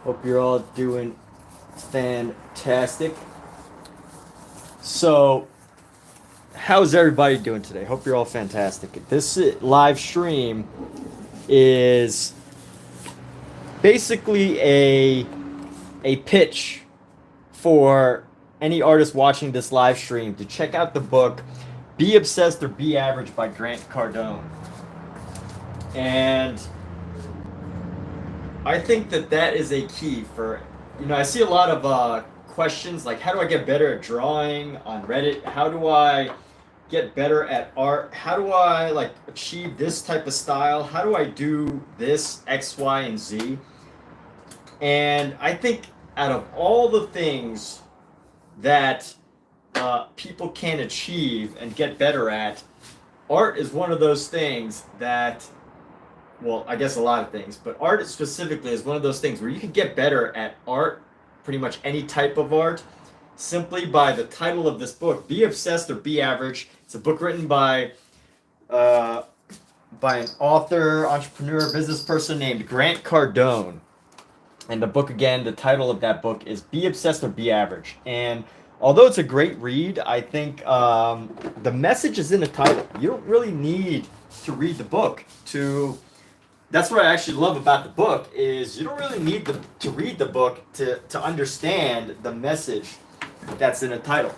Hope you're all doing fantastic. So, how's everybody doing today? Hope you're all fantastic. This live stream is basically a pitch for any artist watching this live stream to check out the book Be Obsessed or Be Average by Grant Cardone. And I think that is a key for, I see a lot of questions like, how do I get better at drawing on Reddit? How do I get better at art? How do I like achieve this type of style? How do I do this X, Y, and Z? And I think out of all the things that people can achieve and get better at, art is one of those things that, well, I guess a lot of things, but art specifically is one of those things where you can get better at art, pretty much any type of art, simply by the title of this book, Be Obsessed or Be Average. It's a book written by an author, entrepreneur, business person named Grant Cardone. And the book, again, the title of that book is Be Obsessed or Be Average. And although it's a great read, I think the message is in the title. You don't really need to read the book to... That's what I actually love about the book is you don't really need to read the book to understand the message that's in the title.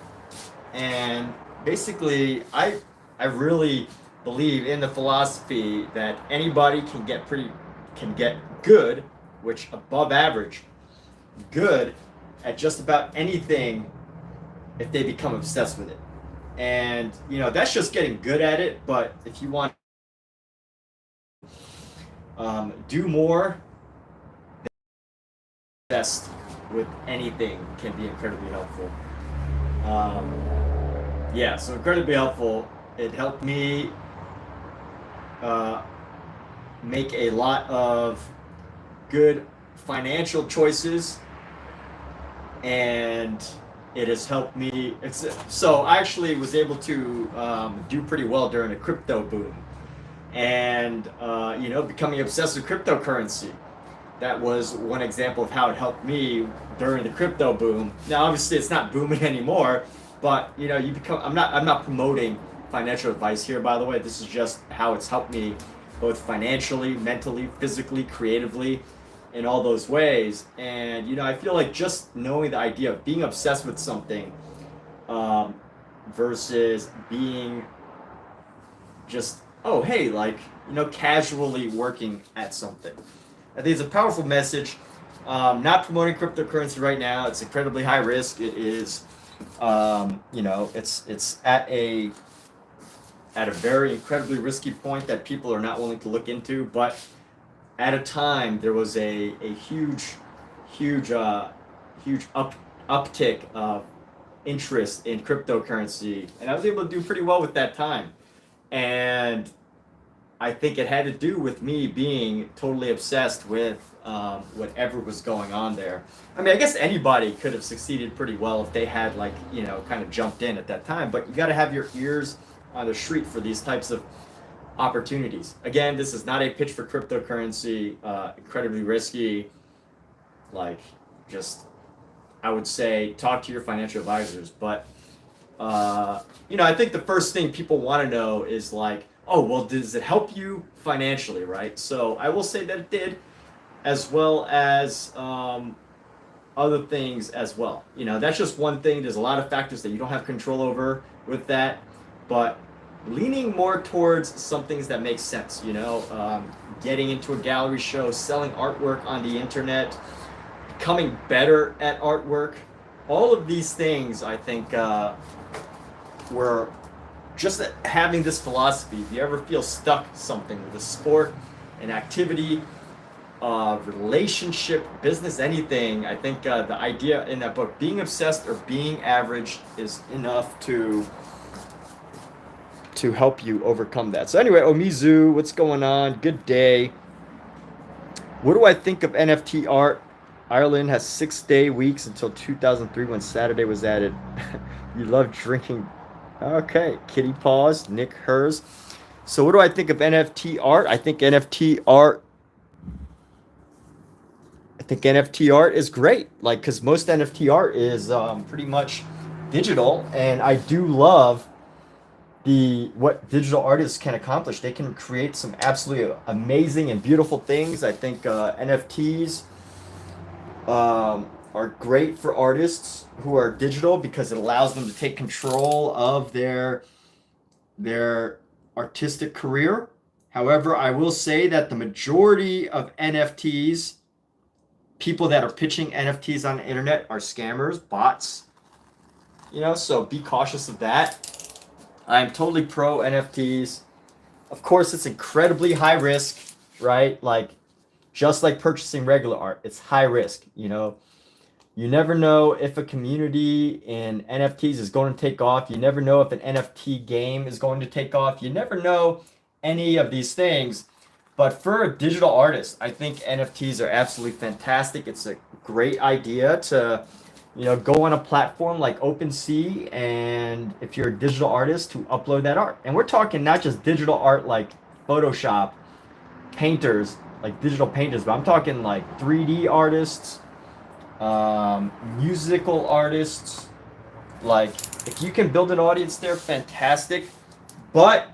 And basically, I really believe in the philosophy that anybody can get good, which above average, good at just about anything if they become obsessed with it. And that's just getting good at it. But if you want do more, best with anything can be incredibly helpful. So incredibly helpful. It helped me make a lot of good financial choices, and it has helped me. So I actually was able to do pretty well during the crypto boom. And becoming obsessed with cryptocurrency, that was one example of how it helped me during the crypto boom. Now obviously it's not booming anymore, but you become... I'm not promoting financial advice here, by the way. This is just how it's helped me both financially, mentally, physically, creatively, in all those ways. And I feel like just knowing the idea of being obsessed with something versus being just casually working at something. I think it's a powerful message. Not promoting cryptocurrency right now. It's incredibly high risk. It is, it's at a very incredibly risky point that people are not willing to look into. But at a time, there was a huge uptick of interest in cryptocurrency, and I was able to do pretty well with that time. And I think it had to do with me being totally obsessed with whatever was going on there. I mean, I guess anybody could have succeeded pretty well if they had kind of jumped in at that time, but you got to have your ears on the street for these types of opportunities. Again, this is not a pitch for cryptocurrency, incredibly risky. I would say talk to your financial advisors, but I think the first thing people want to know is oh, well, does it help you financially, right? So I will say that it did, as well as other things as well. That's just one thing. There's a lot of factors that you don't have control over with that, but leaning more towards some things that make sense, getting into a gallery show, selling artwork on the internet, becoming better at artwork. All of these things, I think, were just having this philosophy. If you ever feel stuck something with a sport, an activity, relationship, business, anything, I think the idea in that book, being obsessed or being average, is enough to help you overcome that. So anyway, Omizu, what's going on? Good day. What do I think of NFT art? Ireland has 6-day weeks until 2003 when Saturday was added. You love drinking. Okay, Kitty Paws, Nick Hers. So what do I think of NFT art? I think NFT art think NFT art is great. Like, because most NFT art is pretty much digital, and I do love the what digital artists can accomplish. They can create some absolutely amazing and beautiful things. I think NFTs are great for artists who are digital because it allows them to take control of their artistic career. However, I will say that the majority of NFTs, people that are pitching NFTs on the internet, are scammers, bots. So be cautious of that. I'm totally pro NFTs. Of course, it's incredibly high risk, right? Like, just like purchasing regular art, it's high risk. You never know if a community in NFTs is going to take off. You never know if an NFT game is going to take off. You never know any of these things. But for a digital artist, I think NFTs are absolutely fantastic. It's a great idea to, go on a platform like OpenSea, and if you're a digital artist, to upload that art. And we're talking not just digital art like Photoshop, painters, like digital painters, but I'm talking like 3D artists, musical artists. Like, if you can build an audience there, fantastic. But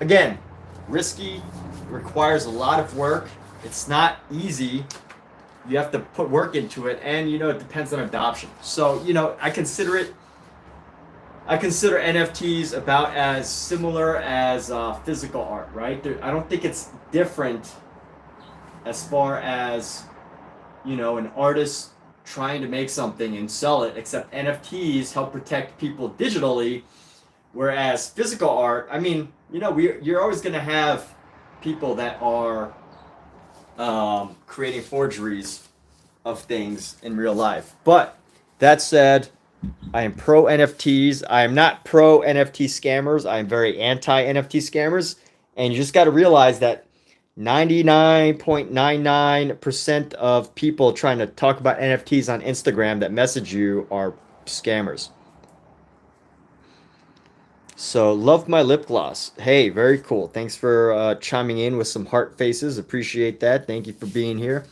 again, risky, requires a lot of work. It's not easy. You have to put work into it, and it depends on adoption. So I consider NFTs about as similar as physical art, right? I don't think it's different as far as an artist trying to make something and sell it, except NFTs help protect people digitally, whereas physical art, you're always going to have people that are creating forgeries of things in real life. But that said, I am pro NFTs. I am not pro NFT scammers. I am very anti NFT scammers. And you just got to realize that 99.99% of people trying to talk about NFTs on Instagram that message you are scammers. So, love my lip gloss. Hey, very cool. Thanks for chiming in with some heart faces. Appreciate that. Thank you for being here.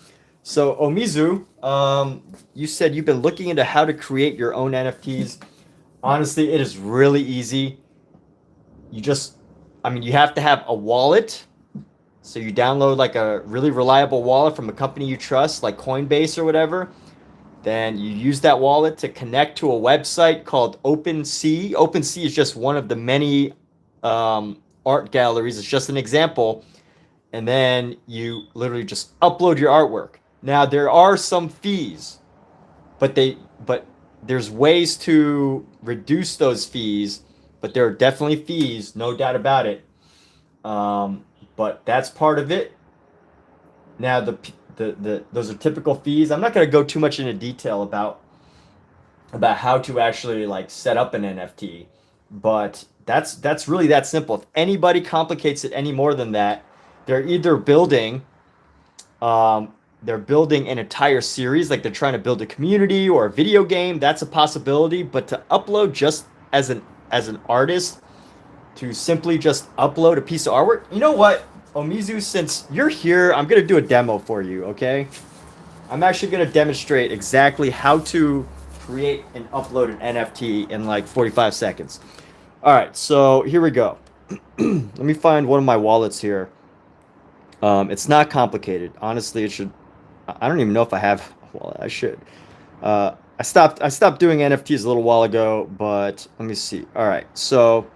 So, Omizu, you said you've been looking into how to create your own NFTs. Honestly, it is really easy. You have to have a wallet. So you download like a really reliable wallet from a company you trust, like Coinbase or whatever. Then you use that wallet to connect to a website called OpenSea. OpenSea is just one of the many art galleries. It's just an example. And then you literally just upload your artwork. Now, there are some fees, but there's ways to reduce those fees. But there are definitely fees, no doubt about it. But that's part of it. Now, those are typical fees. I'm not going to go too much into detail about how to actually like set up an NFT, but that's really that simple. If anybody complicates it any more than that, they're either building an entire series, like they're trying to build a community or a video game. That's a possibility. But to upload just as an artist, to simply just upload a piece of artwork, you know what? Omizu, since you're here, I'm going to do a demo for you, okay? I'm actually going to demonstrate exactly how to create and upload an NFT in like 45 seconds. All right, so here we go. Let me find one of my wallets here. It's not complicated. Honestly, it should... I don't even know if I have a wallet. I should. I stopped doing NFTs a little while ago, but let me see. All right, so...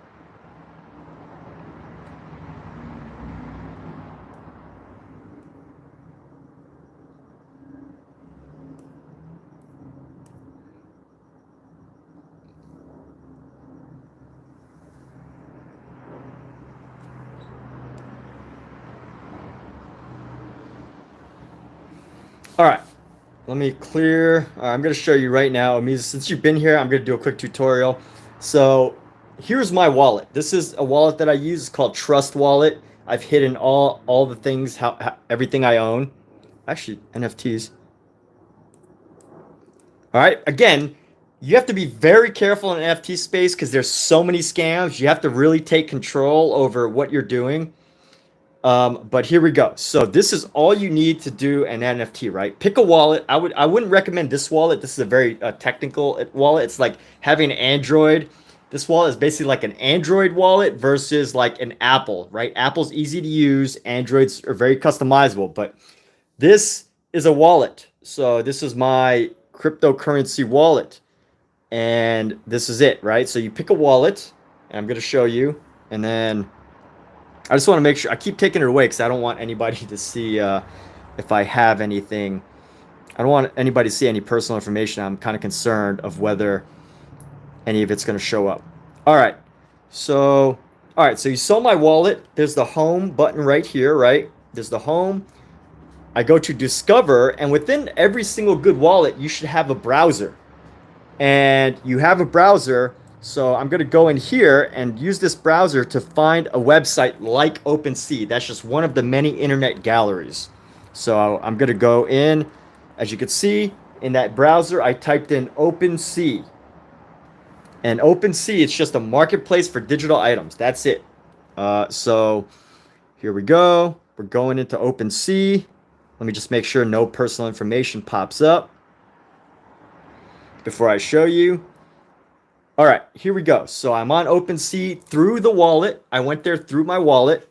All right, let me clear. I'm going to show you right now. Since you've been here, I'm going to do a quick tutorial. So here's my wallet. This is a wallet that I use. It's called Trust Wallet. I've hidden all the things, everything I own. Actually, NFTs. All right, again, you have to be very careful in NFT space because there's so many scams. You have to really take control over what you're doing. But here we go. So this is all you need to do an NFT, right? Pick a wallet. I wouldn't recommend this wallet. This is a very technical wallet. It's like having an Android. This wallet is basically like an Android wallet versus like an Apple, right? Apple's easy to use. Androids are very customizable, but this is a wallet. So this is my cryptocurrency wallet, and this is it, right? So you pick a wallet, and I'm going to show you, and then I just want to make sure I keep taking it away because I don't want anybody to see if I have anything. I don't want anybody to see any personal information. I'm kind of concerned of whether any of it's going to show up. All right. So, So you saw my wallet. There's the home button right here, right? There's the home. I go to discover, and within every single good wallet, you should have a browser. And you have a browser. So I'm going to go in here and use this browser to find a website like OpenSea. That's just one of the many internet galleries. So I'm going to go in. As you can see, in that browser, I typed in OpenSea. And OpenSea, it's just a marketplace for digital items. That's it. So here we go. We're going into OpenSea. Let me just make sure no personal information pops up before I show you. All right, here we go. So I'm on OpenSea through the wallet. I went there through my wallet.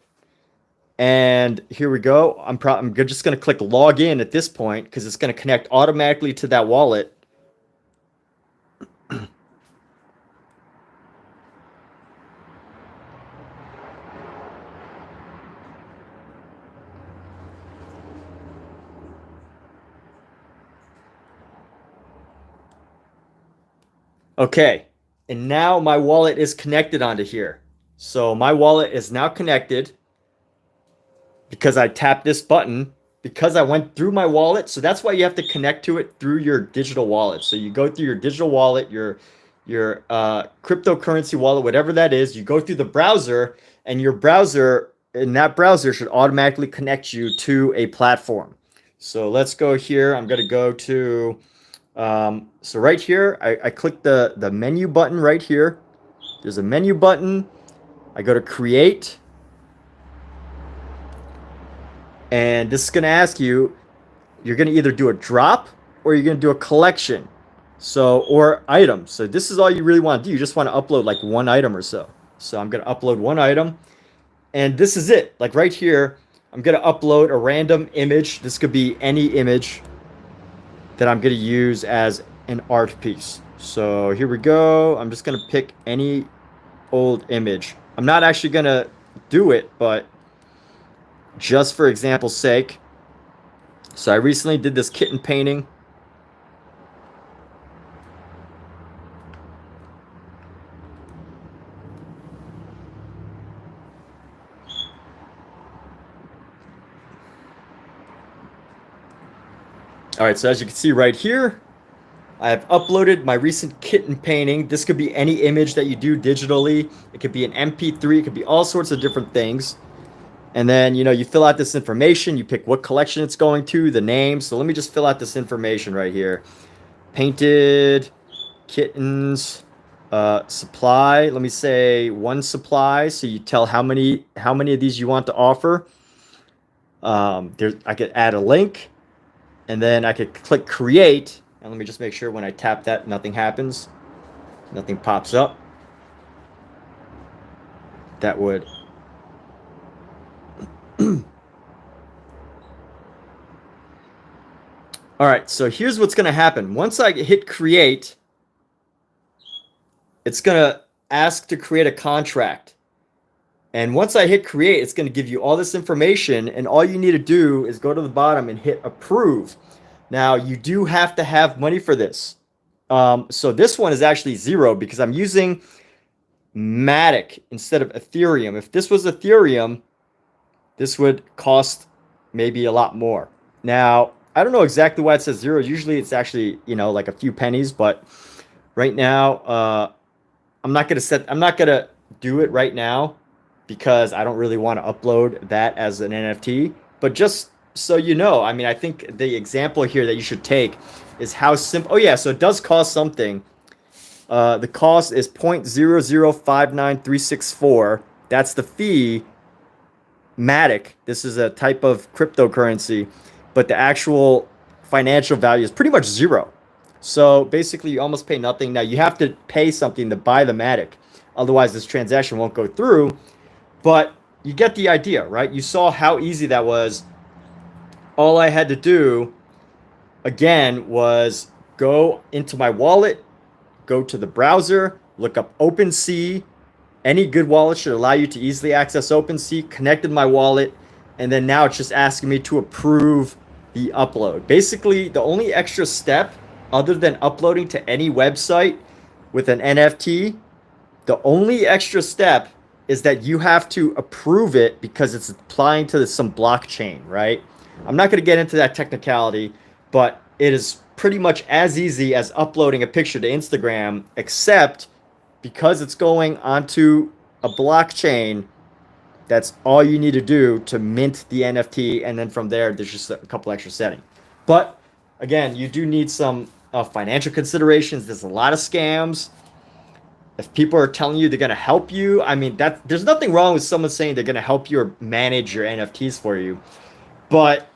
And here we go. I'm just going to click log in at this point because it's going to connect automatically to that wallet. Okay, and now my wallet is connected onto here. So my wallet is now connected because I tapped this button, because I went through my wallet. So that's why you have to connect to it through your digital wallet. So you go through your digital wallet, your cryptocurrency wallet, whatever that is. You go through the browser, and your browser, and that browser should automatically connect you to a platform. So let's go here. I'm going to go to... so right here, I click the menu button right here. There's a menu button. I go to create. And this is going to ask you, you're going to either do a drop or you're going to do a collection. So, or items. So this is all you really want to do. You just want to upload like one item or so. So I'm going to upload one item. And this is it. Like right here, I'm going to upload a random image. This could be any image that I'm going to use as an art piece. So here we go. I'm just going to pick any old image. I'm not actually going to do it, but just for example's sake. So I recently did this kitten painting. All right, so as you can see right here, I have uploaded my recent kitten painting. This could be any image that you do digitally. It could be an MP3. It could be all sorts of different things. And then, you fill out this information. You pick what collection it's going to, the name. So let me just fill out this information right here. Painted kittens, supply. Let me say one supply. So you tell how many of these you want to offer. I could add a link. And then I could click create. And let me just make sure when I tap that, nothing happens. Nothing pops up. That would... All right, so here's what's going to happen. Once I hit create, it's going to ask to create a contract. And once I hit create, it's going to give you all this information, and all you need to do is go to the bottom and hit approve. Now, you do have to have money for this. So this one is actually 0 because I'm using Matic instead of Ethereum. If this was Ethereum, this would cost maybe a lot more. Now, I don't know exactly why it says 0. Usually it's actually, like a few pennies, but right now, I'm not going to do it right now because I don't really want to upload that as an NFT. But just so you know, I think the example here that you should take is how simple. Oh yeah, so it does cost something. The cost is 0.0059364. That's the fee. Matic. This is a type of cryptocurrency, but the actual financial value is pretty much zero. So basically, you almost pay nothing. Now you have to pay something to buy the Matic, otherwise this transaction won't go through. But you get the idea, right? You saw how easy that was. All I had to do again was go into my wallet, go to the browser, look up OpenSea. Any good wallet should allow you to easily access OpenSea. Connected my wallet, and then now it's just asking me to approve the upload. Basically, the only extra step other than uploading to any website with an NFT, the only extra step is that you have to approve it because it's applying to some blockchain, right? I'm not going to get into that technicality, but it is pretty much as easy as uploading a picture to Instagram, except because it's going onto a blockchain, that's all you need to do to mint the NFT, and then from there, there's just a couple extra settings. But again, you do need some financial considerations. There's a lot of scams. If people are telling you they're going to help you, I mean, there's nothing wrong with someone saying they're going to help you or manage your NFTs for you. But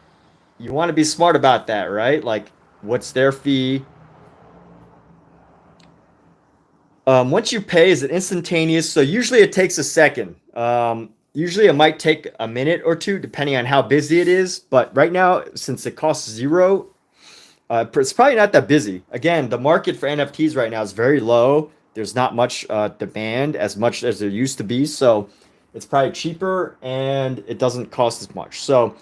you want to be smart about that, right? Like, what's their fee? Once you pay, is it instantaneous? So usually it takes a second. Usually it might take a minute or two, depending on how busy it is. But right now, since it costs zero, it's probably not that busy. Again, the market for NFTs right now is very low. There's not much demand as much as there used to be. So it's probably cheaper and it doesn't cost as much. So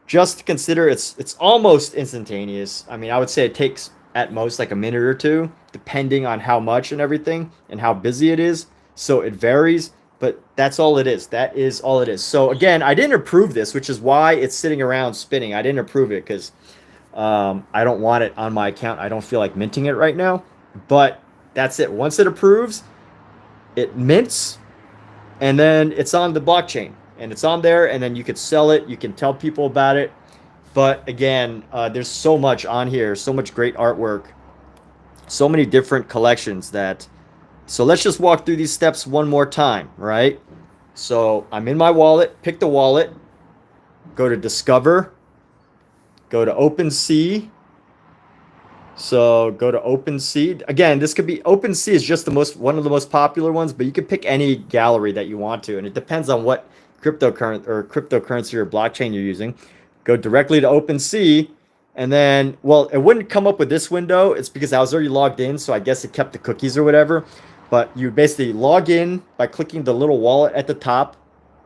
just consider it's almost instantaneous. I mean, I would say it takes at most like a minute or two, depending on how much and everything and how busy it is. So it varies, but that's all it is. That is all it is. So again, I didn't approve this, which is why it's sitting around spinning. I didn't approve it because I don't want it on my account. I don't feel like minting it right now, but that's it. Once it approves, it mints, and then it's on the blockchain, and it's on there, and then you could sell it. You can tell people about it. But again, there's so much on here, so much great artwork, so many different collections that. So let's just walk through these steps one more time, right? So I'm in my wallet, pick the wallet, go to Discover, go to OpenSea. So go to OpenSea. Again, this could be OpenSea is just one of the most popular ones, but you can pick any gallery that you want to, and it depends on what cryptocurrency or blockchain you're using. Go directly to OpenSea, and then, well, it wouldn't come up with this window. It's because I was already logged in, so I guess it kept the cookies or whatever. But you basically log in by clicking the little wallet at the top.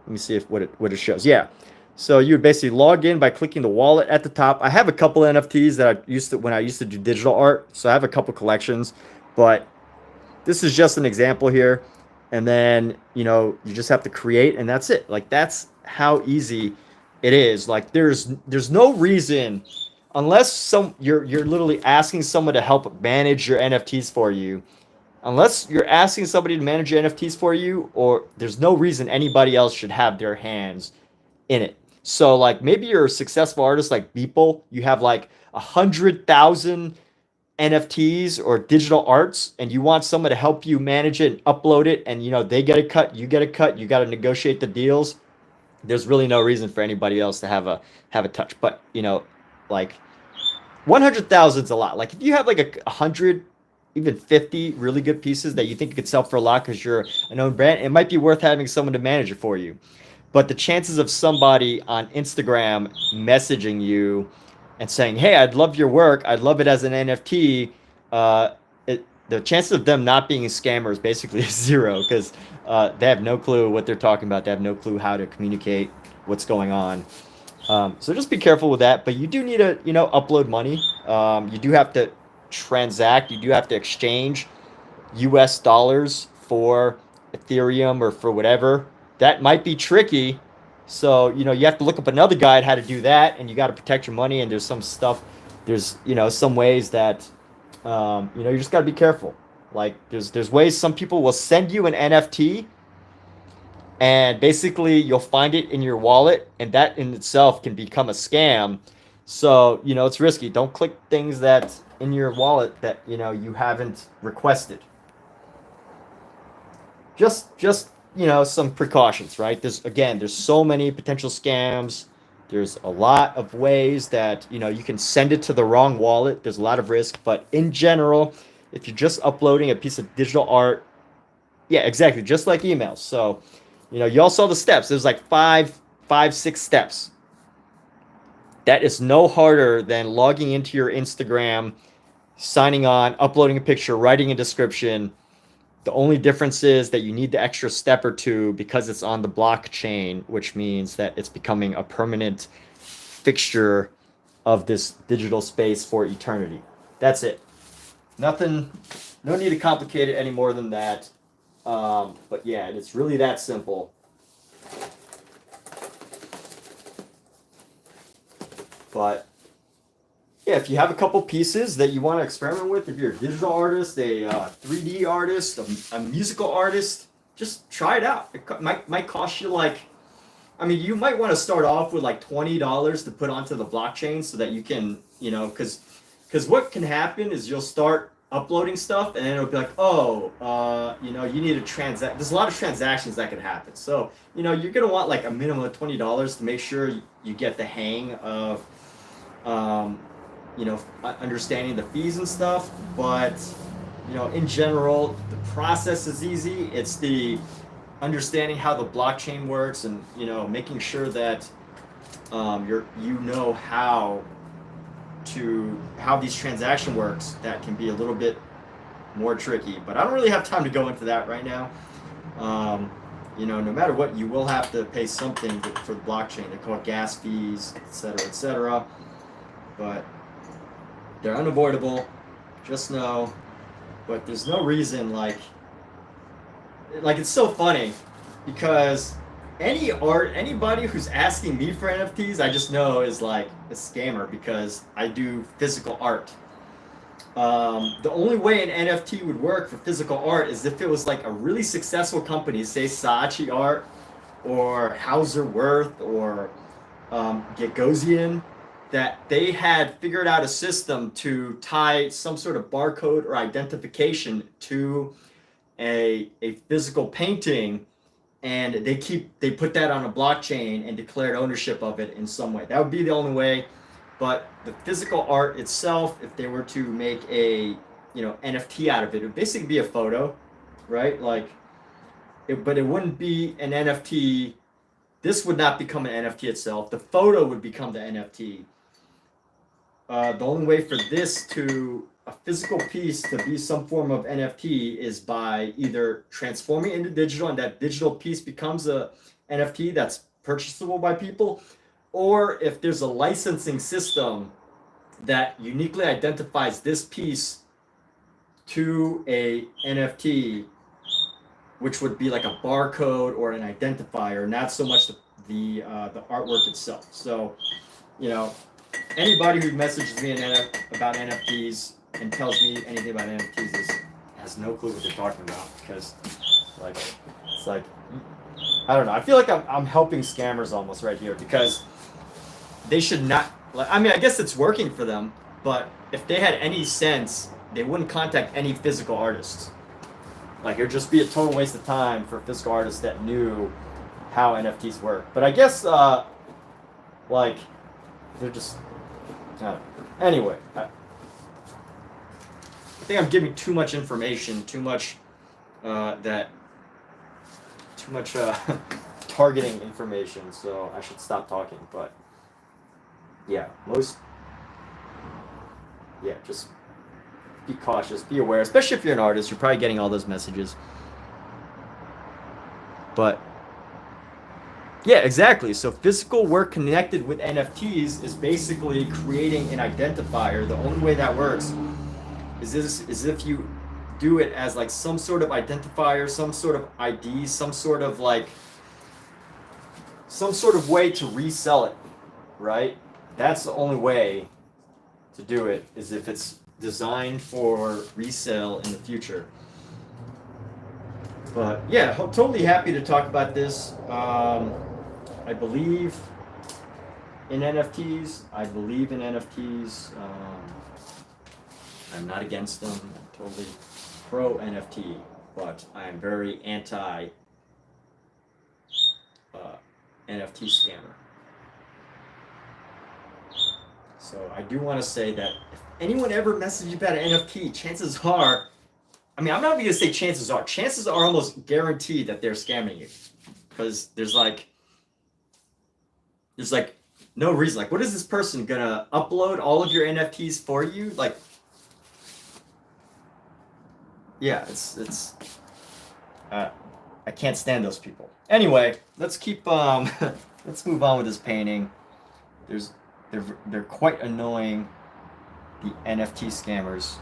Let me see if what it shows. Yeah. So you would basically log in by clicking the wallet at the top. I have a couple NFTs that I used to when I used to do digital art. So I have a couple collections, but this is just an example here. And then, you just have to create, and that's it. Like, that's how easy it is. Like, there's no reason, unless you're literally asking someone to help manage your NFTs for you. Unless you're asking somebody to manage your NFTs for you, or there's no reason anybody else should have their hands in it. So, like, maybe you're a successful artist like Beeple. You have like 100,000 NFTs or digital arts, and you want someone to help you manage it and upload it, and they get a cut, you get a cut, you got to negotiate the deals. There's really no reason for anybody else to have a touch. But like 100,000 is a lot. Like, if you have like 100, even 50 really good pieces that you think you could sell for a lot because you're a known brand, it might be worth having someone to manage it for you. But the chances of somebody on Instagram messaging you and saying, "Hey, I'd love your work. I'd love it as an NFT," the chances of them not being a scammer is basically zero, because they have no clue what they're talking about. They have no clue how to communicate what's going on. So just be careful with that. But you do need to, upload money. You do have to transact. You do have to exchange US dollars for Ethereum or for whatever. That might be tricky. So, you have to look up another guide how to do that, and you got to protect your money, and there's some stuff, there's, some ways that, you just got to be careful. Like, there's ways some people will send you an NFT, and basically you'll find it in your wallet, and that in itself can become a scam. So, it's risky. Don't click things that in your wallet that, you haven't requested. Just you know, some precautions, right? There's so many potential scams. There's a lot of ways that, you know, you can send it to the wrong wallet. There's a lot of risk, but in general, if you're just uploading a piece of digital art, yeah, exactly, just like emails. So, you know, you all saw the steps. There's like five, 6 steps. That is no harder than logging into your Instagram, signing on, uploading a picture, writing a description. The only difference is that you need the extra step or two because it's on the blockchain, which means that it's becoming a permanent fixture of this digital space for eternity. That's it. Nothing, no need to complicate it any more than that. But yeah, it's really that simple. But yeah, if you have a couple pieces that you want to experiment with, if you're a digital artist, a 3D artist, a musical artist, just try it out. It might cost you like, I mean, you might want to start off with like $20 to put onto the blockchain so that you can, you know, because what can happen is you'll start uploading stuff and then it'll be like, oh, you know, you need to transact. There's a lot of transactions that can happen. So, you know, you're going to want like a minimum of $20 to make sure you get the hang of, you know, understanding the fees and stuff. But, you know, in general, the process is easy. It's the understanding how the blockchain works and, you know, making sure that you know how these transaction works that can be a little bit more tricky, but I don't really have time to go into that right now. You know, no matter what, you will have to pay something for the blockchain. They call it gas fees, etc., but they're unavoidable, just know. But there's no reason, like it's so funny because anybody who's asking me for NFTs, I just know is like a scammer because I do physical art. The only way an NFT would work for physical art is if it was like a really successful company, say Saatchi Art or Hauser Wirth or Gagosian, that they had figured out a system to tie some sort of barcode or identification to a physical painting, and they put that on a blockchain and declared ownership of it in some way. That would be the only way. But the physical art itself, if they were to make a, you know, NFT out of it would basically be a photo, right? Like, but it wouldn't be an NFT. This would not become an NFT itself. The photo would become the NFT. The only way for a physical piece to be some form of NFT is by either transforming into digital and that digital piece becomes a NFT that's purchasable by people, or if there's a licensing system that uniquely identifies this piece to a NFT, which would be like a barcode or an identifier, not so much the artwork itself. So, you know, anybody who messages me about NFTs and tells me anything about NFTs has no clue what they're talking about, because like it's like, I don't know. I feel like I'm helping scammers almost right here, because they should not. Like, I mean, I guess it's working for them, but if they had any sense, they wouldn't contact any physical artists. Like, it would just be a total waste of time for physical artists that knew how NFTs work. But I guess like they're just anyway. I think I'm giving too much information, too much targeting information, so I should stop talking. But yeah, just be cautious, be aware, especially if you're an artist. You're probably getting all those messages. But yeah, exactly. So physical work connected with NFTs is basically creating an identifier. The only way that works is if you do it as like some sort of identifier, some sort of ID, some sort of way to resell it, right? That's the only way to do it, is if it's designed for resale in the future. But yeah, I'm totally happy to talk about this. I believe in NFTs. I'm not against them. I'm totally pro NFT, but I'm very anti NFT scammer. So I do want to say that if anyone ever messages you about an NFT, chances are, I mean, I'm not even going to say chances are almost guaranteed that they're scamming you. Because there's like no reason. Like, what is this person going to upload all of your NFTs for you? Like, yeah, it's I can't stand those people. Anyway, let's keep let's move on with this painting. They're quite annoying, the NFT scammers,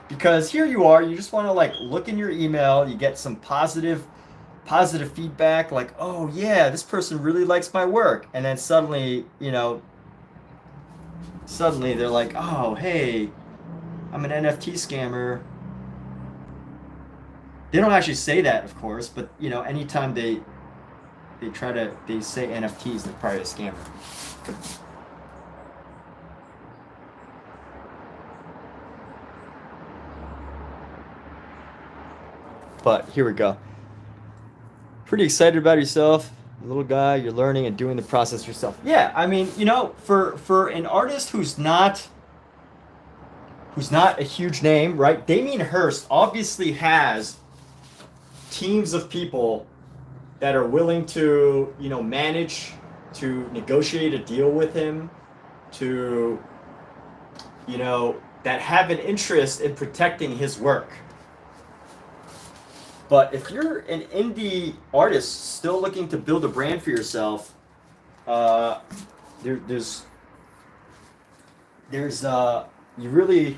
because here you are, you just want to like look in your email, you get some positive feedback, like, oh yeah, this person really likes my work, and then suddenly they're like, oh hey, I'm an NFT scammer. They don't actually say that, of course, but anytime they say NFTs, they're probably a scammer. But here we go. Pretty excited about yourself, little guy. You're learning and doing the process yourself. Yeah, I mean, for an artist who's not a huge name, right? Damien Hirst obviously has teams of people that are willing to, manage to negotiate a deal with him, to, that have an interest in protecting his work. But if you're an indie artist still looking to build a brand for yourself, there's you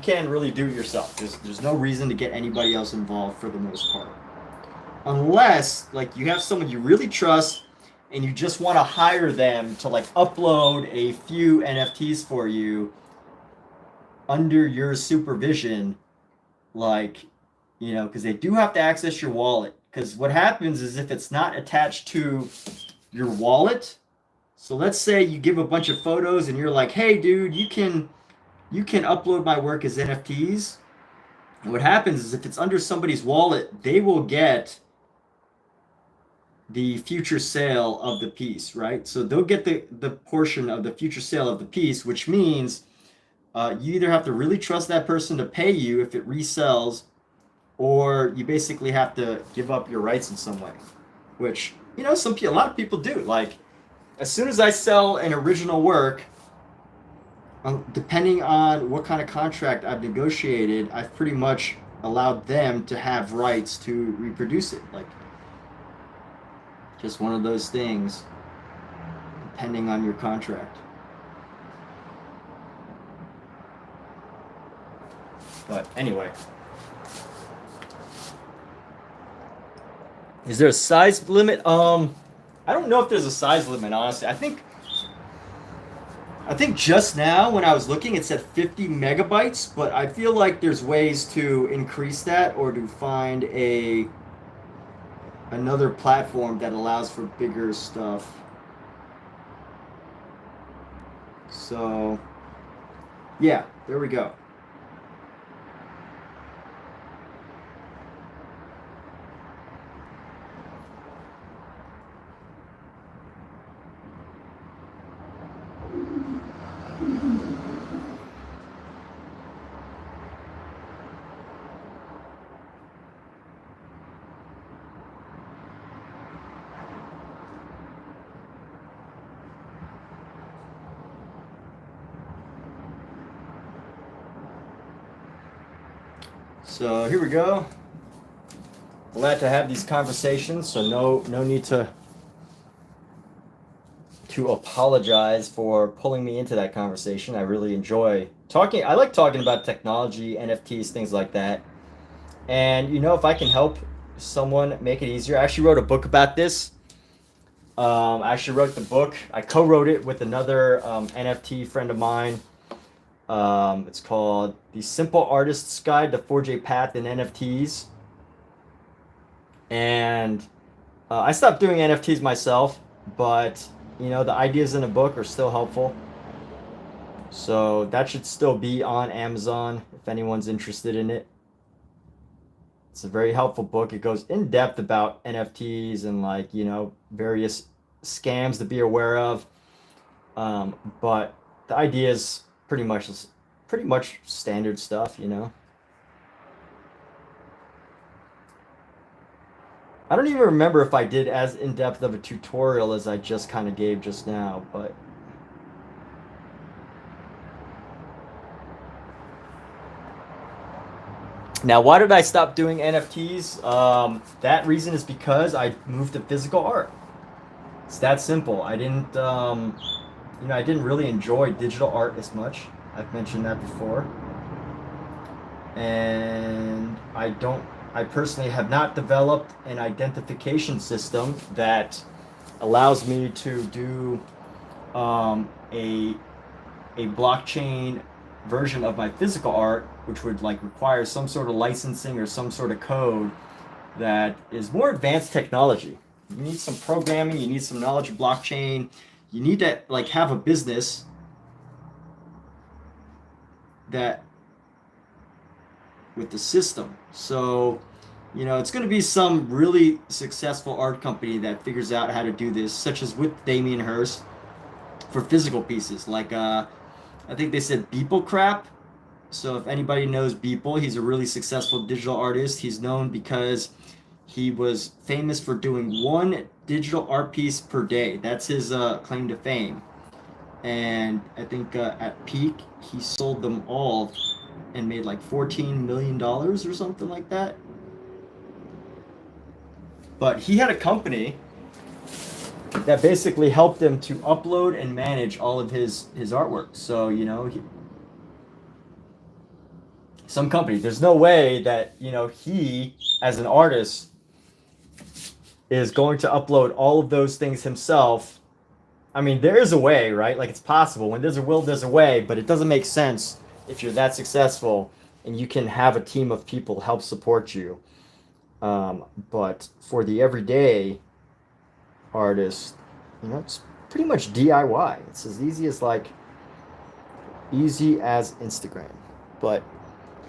can't really do it yourself. There's no reason to get anybody else involved for the most part, unless like you have someone you really trust and you just want to hire them to like upload a few NFTs for you under your supervision. Like, because they do have to access your wallet. Because what happens is if it's not attached to your wallet, so let's say you give a bunch of photos and you're like, hey, dude, you can upload my work as NFTs. And what happens is if it's under somebody's wallet, they will get the future sale of the piece, right? So they'll get the portion of the future sale of the piece, which means you either have to really trust that person to pay you if it resells, or you basically have to give up your rights in some way, which a lot of people do. Like, as soon as I sell an original work, depending on what kind of contract I've negotiated, I've pretty much allowed them to have rights to reproduce it. Like, just one of those things, depending on your contract. But anyway, is there a size limit? I don't know if there's a size limit, honestly. I think just now when I was looking, it said 50 megabytes, but I feel like there's ways to increase that or to find another platform that allows for bigger stuff. So, yeah, there we go. So here we go. Glad to have these conversations, so no need to apologize for pulling me into that conversation. I really enjoy talking. I like talking about technology, NFTs, things like that. And if I can help someone make it easier, I actually wrote a book about this. I actually wrote the book. I co-wrote it with another NFT friend of mine. It's called The Simple Artist's Guide to Forge a Path in NFTs. And I stopped doing NFTs myself, but the ideas in the book are still helpful. So that should still be on Amazon if anyone's interested in it. It's a very helpful book. It goes in depth about NFTs and like, you know, various scams to be aware of. But the idea is pretty much standard stuff, you know. I don't even remember if I did as in depth of a tutorial as I just kind of gave just now, but now, why did I stop doing NFTs? That reason is because I moved to physical art. It's that simple. I didn't, you know, I didn't really enjoy digital art as much. I've mentioned that before. And I personally have not developed an identification system that allows me to do a blockchain version of my physical art, which would like require some sort of licensing or some sort of code that is more advanced technology. You need some programming, you need some knowledge of blockchain, you need to like have a business that with the system. So, you know, it's going to be some really successful art company that figures out how to do this, such as with Damien Hirst for physical pieces. Like, I think they said Beeple Crap. So if anybody knows Beeple, he's a really successful digital artist. He's known because he was famous for doing one digital art piece per day. That's his claim to fame. And I think at peak, he sold them all and made like $14 million or something like that. But he had a company that basically helped him to upload and manage all of his artwork. So, you know, some company, there's no way that, you know, he as an artist is going to upload all of those things himself. I mean, there is a way, right? Like, it's possible. When there's a will, there's a way, but it doesn't make sense if you're that successful and you can have a team of people help support you. But for the everyday artist, you know, it's pretty much DIY. It's as easy as Instagram. But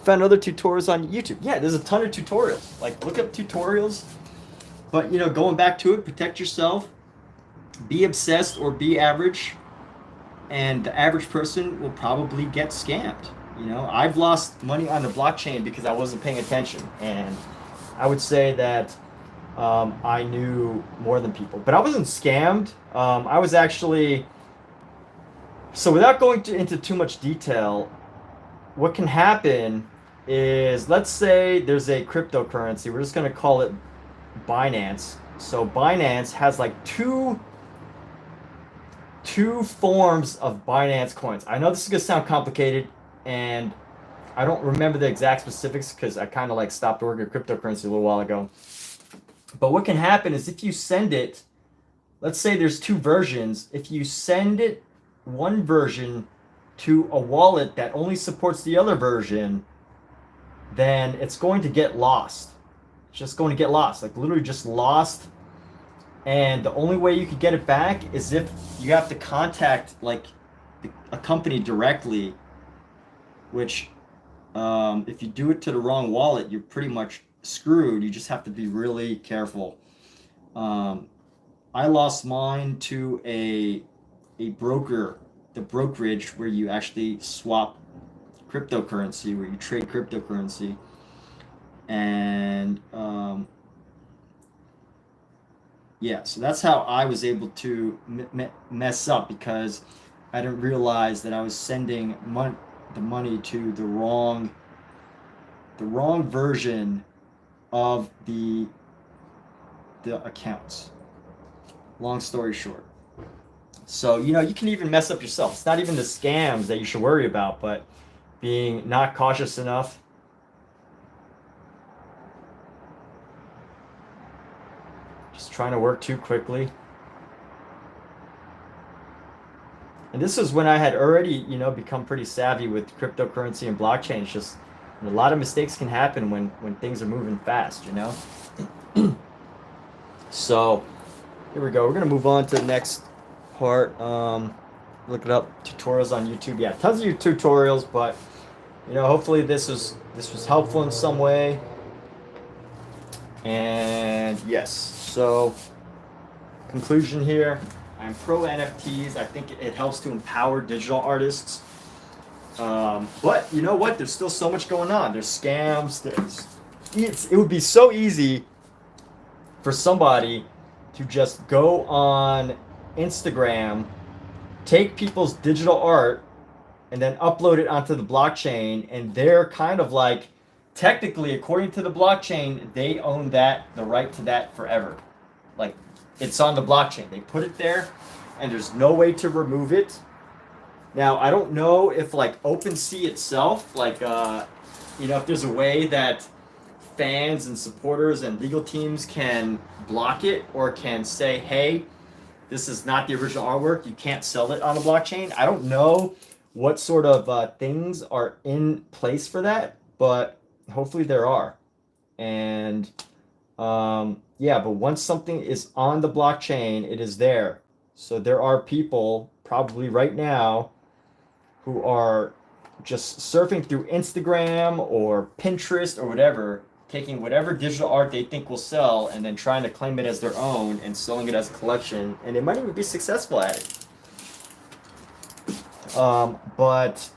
found other tutorials on YouTube. Yeah, there's a ton of tutorials. Like, look up tutorials. But, you know, going back to it, protect yourself. Be obsessed or be average. And the average person will probably get scammed. You know, I've lost money on the blockchain because I wasn't paying attention. And I would say that I knew more than people. But I wasn't scammed. I was actually... So without going into too much detail, what can happen is, let's say there's a cryptocurrency. We're just going to call it Binance. So Binance has like two forms of Binance coins. I know this is going to sound complicated, and I don't remember the exact specifics because I kind of like stopped working with cryptocurrency a little while ago. But what can happen is if you send it, let's say there's two versions. If you send it one version to a wallet that only supports the other version, then it's going to get lost. It's just going to get lost, like literally just lost. And the only way you could get it back is if you have to contact like a company directly, which if you do it to the wrong wallet, you're pretty much screwed. You just have to be really careful. I lost mine to a broker, the brokerage where you actually swap cryptocurrency, where you trade cryptocurrency. And yeah, so that's how I was able to mess up, because I didn't realize that I was sending the money to the wrong version of the accounts. Long story short. So, you know, you can even mess up yourself. It's not even the scams that you should worry about, but being not cautious enough. Just trying to work too quickly. And this was when I had already, you know, become pretty savvy with cryptocurrency and blockchain. It's just a lot of mistakes can happen when things are moving fast, you know? So, here we go. We're going to move on to the next part. Look it up, tutorials on YouTube. Yeah, tons of tutorials, but, you know, hopefully this was helpful in some way. And yes, so conclusion here, I'm pro NFTs. I think it helps to empower digital artists. But you know what? There's still so much going on. There's scams. It would be so easy for somebody to just go on Instagram, take people's digital art, and then upload it onto the blockchain, and they're kind of like, technically, according to the blockchain, they own the right to that forever. Like, it's on the blockchain. They put it there, and there's no way to remove it. Now, I don't know if like OpenSea itself, like, if there's a way that fans and supporters and legal teams can block it or can say, hey, this is not the original artwork. You can't sell it on a blockchain. I don't know what sort of things are in place for that, but hopefully there are. And but once something is on the blockchain, it is there. So there are people probably right now who are just surfing through Instagram or Pinterest or whatever, taking whatever digital art they think will sell and then trying to claim it as their own and selling it as a collection, and they might even be successful at it. But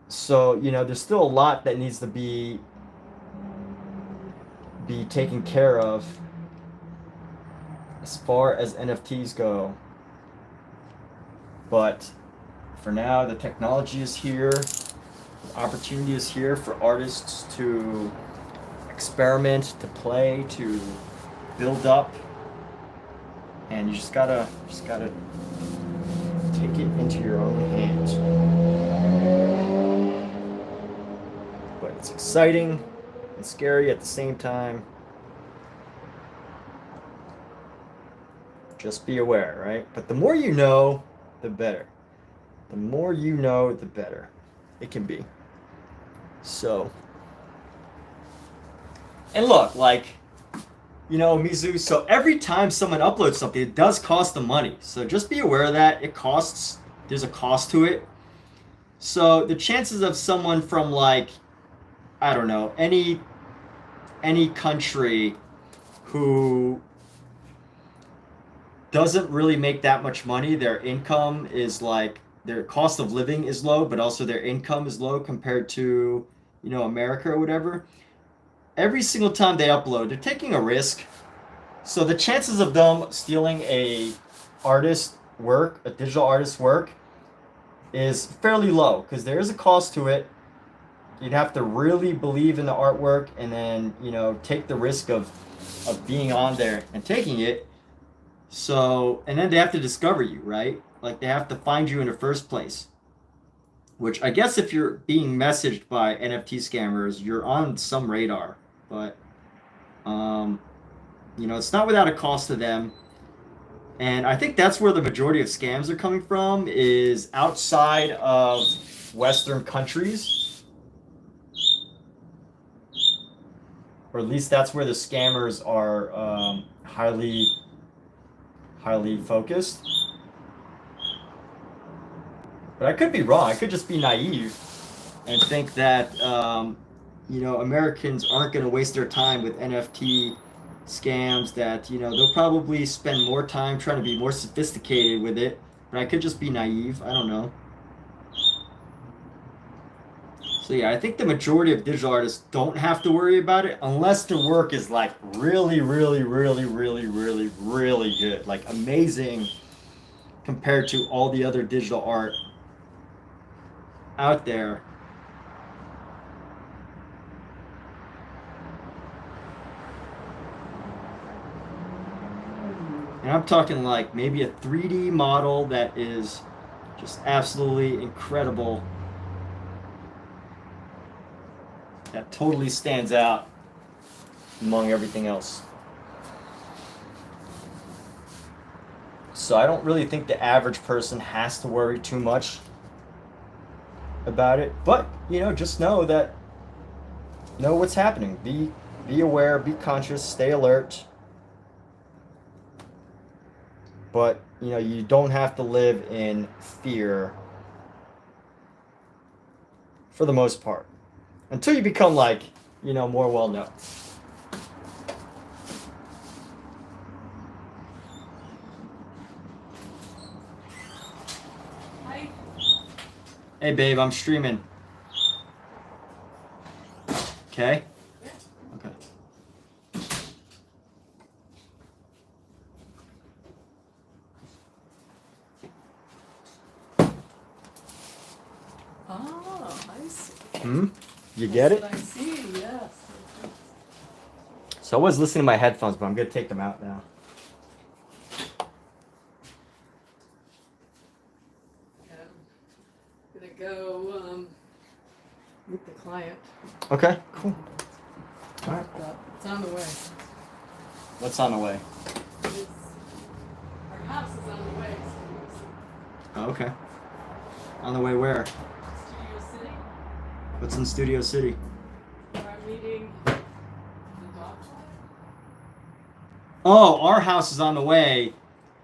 so there's still a lot that needs to be taken care of as far as NFTs go. But for now, the technology is here. The opportunity is here for artists to experiment, to play, to build up. And you just gotta take it into your own hands. But it's exciting and scary at the same time. Just be aware, right? But the more you know, the better. The more you know, the better it can be. So, and look, like, Mizu, so every time someone uploads something, it does cost them money. So just be aware of that. It costs, there's a cost to it. So the chances of someone from, like, I don't know, any country who doesn't really make that much money, their income is like, their cost of living is low, but also their income is low compared to, America or whatever. Every single time they upload, they're taking a risk. So the chances of them stealing a digital artist's work, is fairly low because there is a cost to it. You'd have to really believe in the artwork and then, take the risk of being on there and taking it. So, and then they have to discover you, right? Like, they have to find you in the first place. Which, I guess if you're being messaged by NFT scammers, you're on some radar. But, it's not without a cost to them. And I think that's where the majority of scams are coming from, is outside of Western countries. Or at least that's where the scammers are highly focused. But I could be wrong. I could just be naive and think that Americans aren't going to waste their time with NFT scams, that they'll probably spend more time trying to be more sophisticated with it. But I could just be naive. I don't know. So yeah, I think the majority of digital artists don't have to worry about it unless their work is like really, really, really, really, really, really good. Like amazing compared to all the other digital art out there. And I'm talking like maybe a 3D model that is just absolutely incredible. That totally stands out among everything else. So I don't really think the average person has to worry too much about it. But, just know what's happening. Be aware, be conscious, stay alert. But, you don't have to live in fear for the most part. Until you become like more well known. Hi. Hey babe, I'm streaming. Okay? Yeah. Okay. Oh, I see. You get it? That's what I see, yes. So I was listening to my headphones, but I'm gonna take them out now. I'm gonna go meet the client. Okay, cool. All right. It's on the way. What's on the way? Our house is on the way. Oh, okay. On the way where? Studio City. What's in Studio City? Where I'm meeting the doctor. Oh, our house is on the way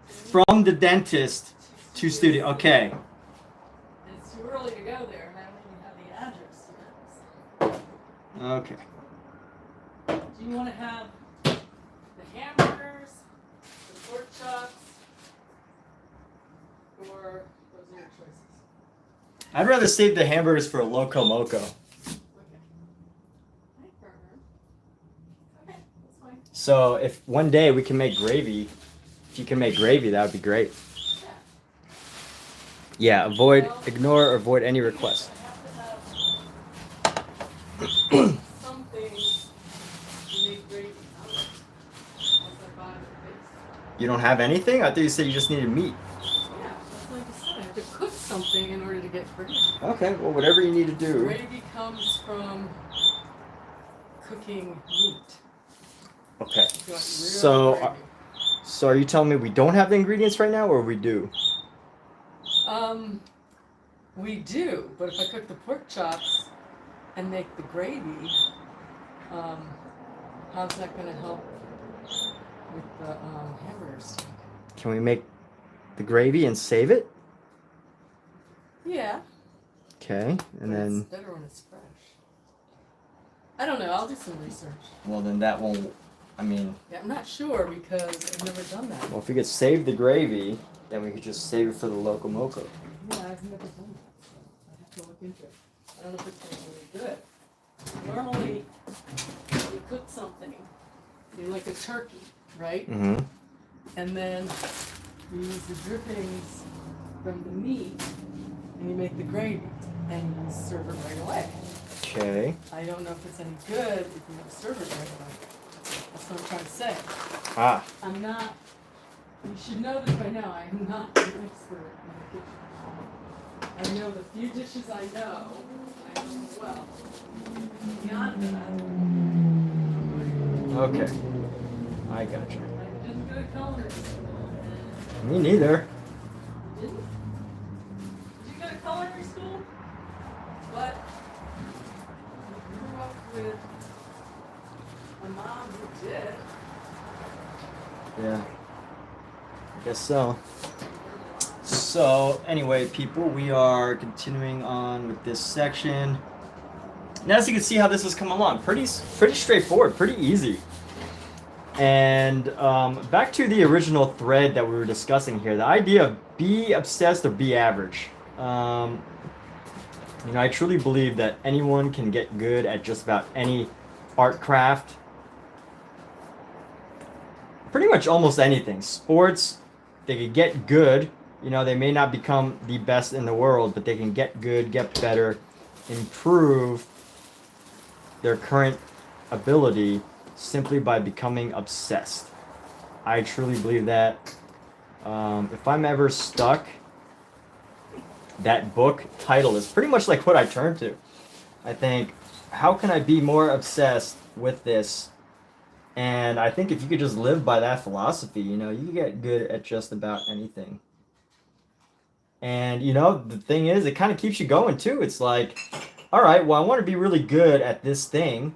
from the dentist to studio. Okay. It's too early to go there, and I don't even have the address yet. Okay. Do you want to have the hamburgers, the pork chops, or those are your choices? I'd rather save the hamburgers for a Loco Moco. Okay. Hi, burger. Okay, that's fine. So if one day we can make gravy, if you can make gravy, that would be great. Yeah. Yeah, ignore or avoid any requests. I have to have something to make gravy out of. Once I buy the base. You don't have anything? I thought you said you just needed meat. Yeah, that's like I said. I have to cook something in order to get gravy. Okay, well, whatever you need to do. Gravy comes from cooking meat. Okay. You want real So, gravy. so are you telling me we don't have the ingredients right now, or we do? We do, but if I cook the pork chops and make the gravy, how's that going to help with the hamburger steak? Can we make the gravy and save it? Yeah. Okay, and but then... it's better when it's fresh. I don't know. I'll do some research. Well, then that won't... I mean... Yeah, I'm not sure because I've never done that. Well, if we could save the gravy, then we could just save it for the Loco Moco. Yeah, I've never done that, so I have to look into it. I don't know if it's really good. Normally, you cook something, you like a turkey, right? Mm-hmm. And then you use the drippings from the meat, and you make the gravy, and you serve it right away. Okay. I don't know if it's any good if you don't serve it right away. That's what I'm trying to say. Ah. I'm not, you should know this by now, I am not an expert in the kitchen. I know the few dishes I know well. Beyond that, Okay. I gotcha. I didn't go to culinary school. Me neither. You didn't? Did you go to culinary school? But you grew up with a mom who did. Yeah. I guess so. So, anyway, people, we are continuing on with this section. And as you can see how this has come along, pretty straightforward, pretty easy. And back to the original thread that we were discussing here, the idea of be obsessed or be average. I truly believe that anyone can get good at just about any art craft. Pretty much almost anything. Sports, they could get good. They may not become the best in the world, but they can get good, get better, improve their current ability simply by becoming obsessed. I truly believe that. If I'm ever stuck, that book title is pretty much like what I turn to. I think, how can I be more obsessed with this? And I think if you could just live by that philosophy, you can get good at just about anything. And, the thing is, it kind of keeps you going, too. It's like, all right, well, I want to be really good at this thing.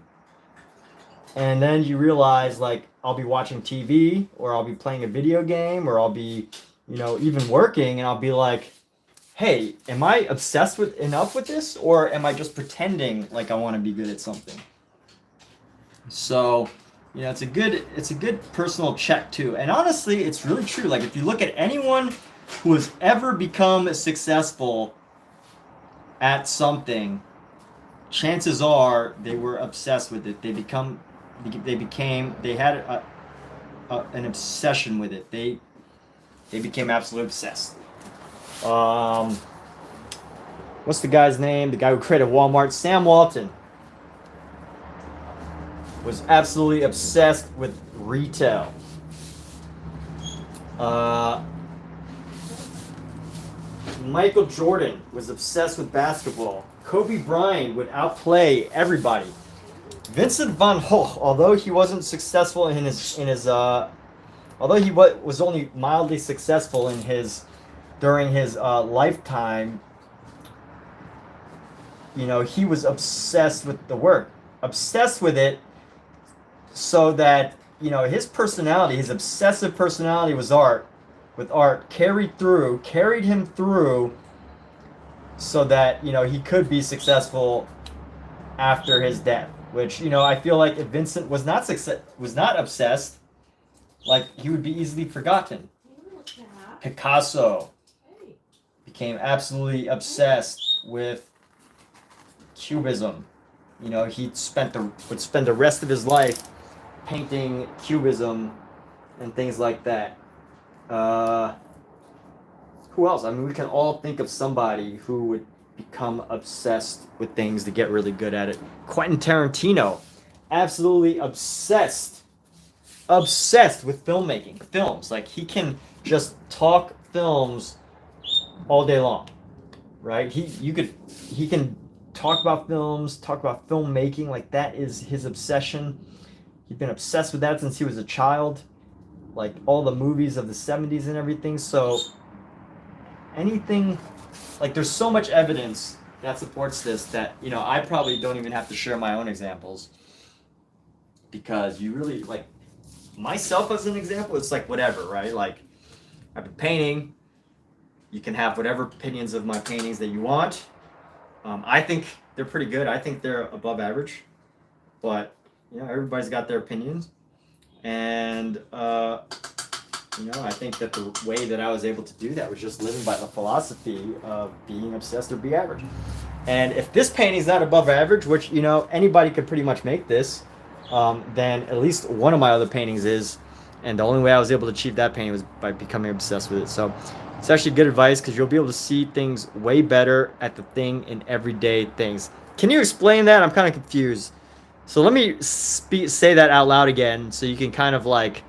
And then you realize, like, I'll be watching TV, or I'll be playing a video game, or I'll be, even working, and I'll be like, hey, am I obsessed enough with this? Or am I just pretending like I want to be good at something? So, it's a good personal check too. And honestly, it's really true. Like if you look at anyone who has ever become successful at something, chances are they were obsessed with it. They had an obsession with it. They became absolutely obsessed. What's the guy's name? The guy who created Walmart, Sam Walton, was absolutely obsessed with retail. Michael Jordan was obsessed with basketball. Kobe Bryant would outplay everybody. Vincent van Gogh, although he wasn't successful although he was only mildly successful during his lifetime, he was obsessed with the work, obsessed with it, so that his personality, his obsessive personality, with art carried him through, so that he could be successful after his death. Which I feel like if Vincent was not obsessed, like he would be easily forgotten. Picasso became absolutely obsessed with Cubism. He would spend the rest of his life painting Cubism and things like that. Who else? I mean, we can all think of somebody who would become obsessed with things to get really good at it. Quentin Tarantino, absolutely obsessed with films. Like he can just talk films all day long, right? He can talk about films, talk about filmmaking. Like that is his obsession. He's been obsessed with that since he was a child, like all the movies of the 70s and everything. So anything, like there's so much evidence that supports this that I probably don't even have to share my own examples, because you really, like myself as an example, it's like whatever, right? Like I've been painting. You can have whatever opinions of my paintings that you want. I think they're pretty good. I think they're above average, but everybody's got their opinions, and I think that the way that I was able to do that was just living by the philosophy of being obsessed or be average. And if this painting's not above average, which anybody could pretty much make this, then at least one of my other paintings is, and the only way I was able to achieve that painting was by becoming obsessed with it. So it's actually good advice, because you'll be able to see things way better at the thing in everyday things. Can you explain that? I'm kind of confused. So let me say that out loud again, so you can kind of like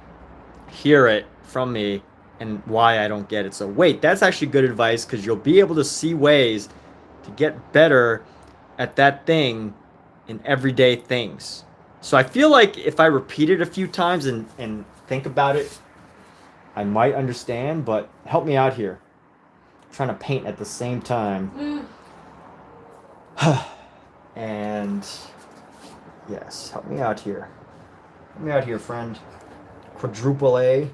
hear it from me and why I don't get it. So wait, that's actually good advice, because you'll be able to see ways to get better at that thing in everyday things. So I feel like if I repeat it a few times and think about it, I might understand, but help me out here. I'm trying to paint at the same time. And yes, help me out here. Help me out here, friend. Quadruple A.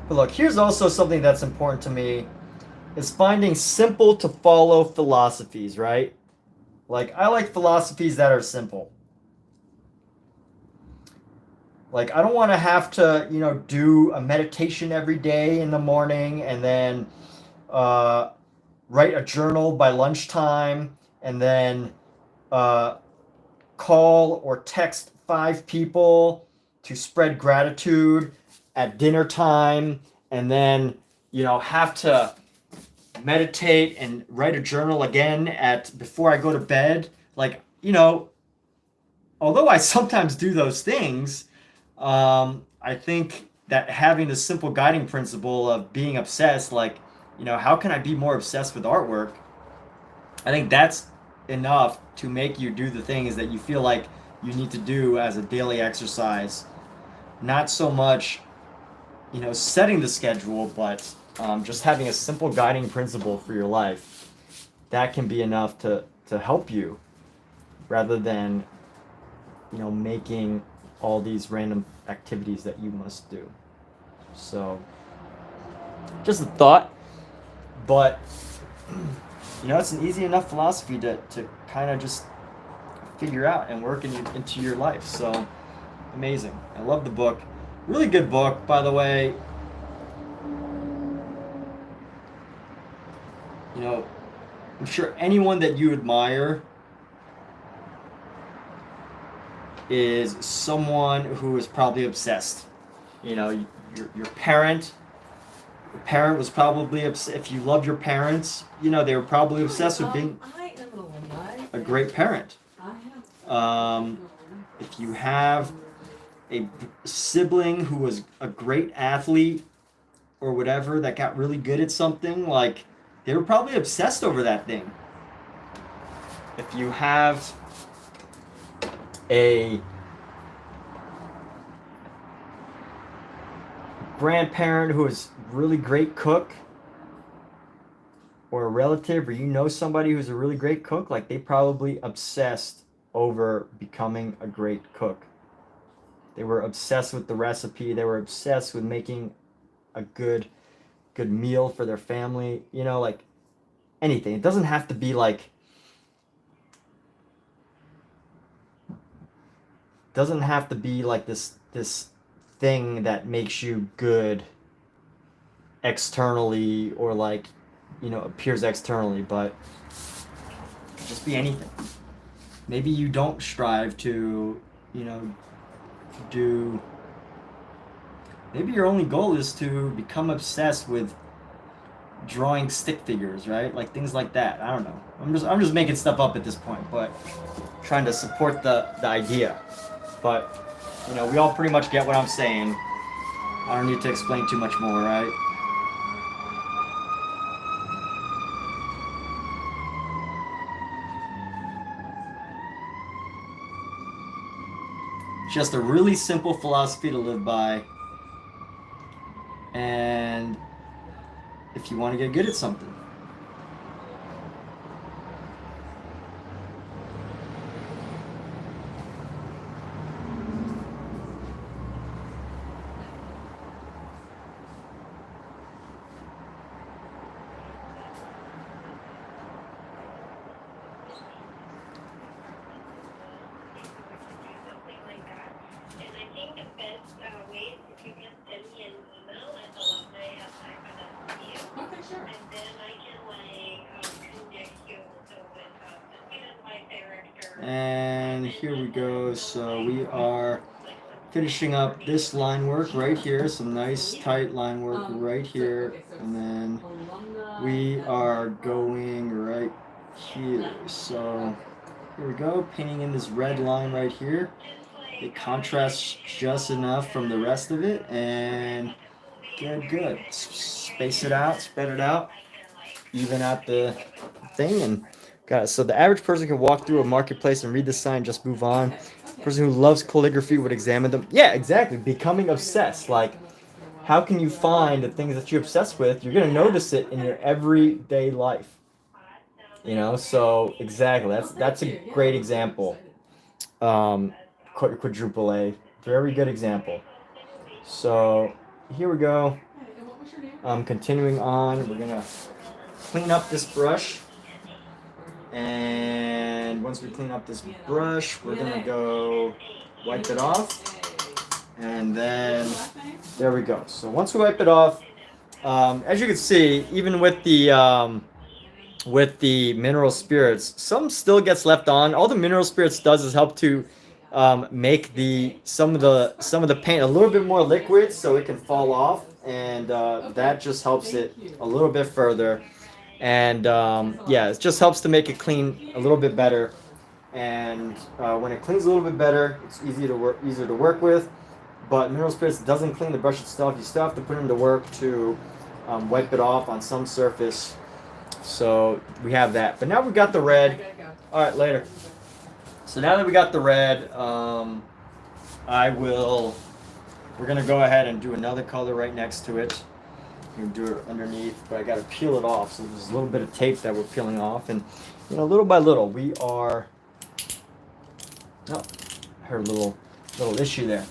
But look, here's also something that's important to me, is finding simple to follow philosophies, right? Like, I like philosophies that are simple. Like, I don't want to have to, do a meditation every day in the morning, and then write a journal by lunchtime, and then call or text 5 people to spread gratitude at dinner time, and then have to meditate and write a journal again before I go to bed. Like, although I sometimes do those things, I think that having the simple guiding principle of being obsessed, like, how can I be more obsessed with artwork? I think that's enough to make you do the things that you feel like you need to do as a daily exercise. Not so much, setting the schedule, but just having a simple guiding principle for your life. That can be enough to help you, rather than, making all these random activities that you must do. So, just a thought, but you know, it's an easy enough philosophy to kind of just figure out and work into your life. So amazing. I love the book. Really good book, by the way. You know, I'm sure anyone that you admire is someone who is probably obsessed. You know, your parent. Your parent was probably obsessed. If you love your parents, you know, they were probably obsessed with being a great parent. If you have a sibling who was a great athlete or whatever that got really good at something, like, they were probably obsessed over that thing. If you have a grandparent who is a really great cook, or a relative, or you know somebody who's a really great cook, like, they probably obsessed over becoming a great cook. They were obsessed with the recipe. They were obsessed with making a good meal for their family. You know, like, anything. It doesn't have to be like, this thing that makes you good externally, or, like, you know, appears externally, but just be anything. Maybe you don't strive to, you know, maybe your only goal is to become obsessed with drawing stick figures, right? Like, things like that. I don't know. I'm just making stuff up at this point, but trying to support the idea. But, you know, we all pretty much get what I'm saying. I don't need to explain too much more, right? Just a really simple philosophy to live by. And if you want to get good at something. And here we go. So we are finishing up this line work right here. Some nice tight line work right here. And then we are going right here. So here we go. Painting in this red line right here. It contrasts just enough from the rest of it. And good. Space it out, spread it out, even out the thing, and got it. So the average person can walk through a marketplace and read the sign, just move on. Person who loves calligraphy would examine them. Yeah, exactly. Becoming obsessed. Like, how can you find the things that you're obsessed with? You're gonna notice it in your everyday life. You know, so exactly. That's a great example. Quadruple A, very good example. So here we go. Continuing on, we're gonna clean up this brush. And once we clean up this brush, we're gonna go wipe it off. And then there we go. So once we wipe it off, as you can see, even with the mineral spirits, some still gets left on. All the mineral spirits does is help to make some of the paint a little bit more liquid, so it can fall off, and that just helps it a little bit further. And yeah, it just helps to make it clean a little bit better. And when it cleans a little bit better, it's easier to work with. But mineral spirits doesn't clean the brush itself. You still have to put them to work to wipe it off on some surface. So we have that. But now we got the red. All right, later. So now that we got the red, we're gonna go ahead and do another color right next to it. You can do it underneath, but I gotta peel it off. So there's a little bit of tape that we're peeling off, and you know, little by little, we are. Oh, her little issue there.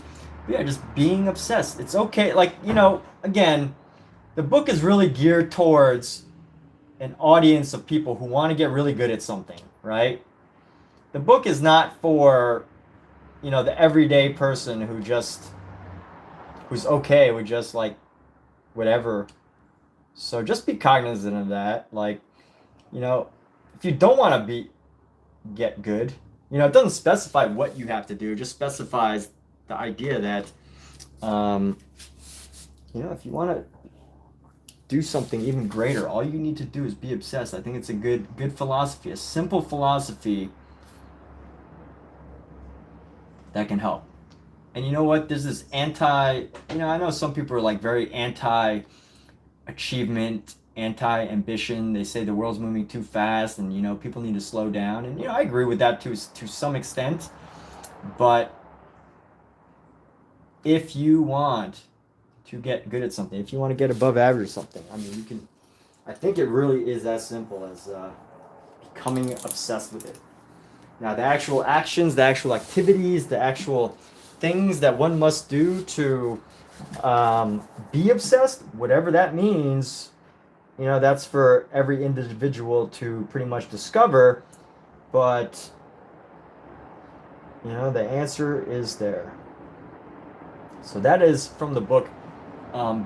But yeah, just being obsessed. It's okay. Like, you know, again, the book is really geared towards an audience of people who want to get really good at something, right? The book is not for, the everyday person who's okay with just like whatever. So just be cognizant of that. Like, if you don't want to get good, it doesn't specify what you have to do. It just specifies the idea that, if you want to do something even greater, all you need to do is be obsessed. I think it's a good philosophy, a simple philosophy that can help. And you know what? There's this I know some people are like very anti-achievement, anti-ambition. They say the world's moving too fast and, people need to slow down. And, I agree with that to some extent. But if you want to get good at something, if you want to get above average at something, I think it really is as simple as becoming obsessed with it. Now, the actual actions, the actual activities, the actual things that one must do to be obsessed, whatever that means, that's for every individual to pretty much discover. But, the answer is there. So that is from the book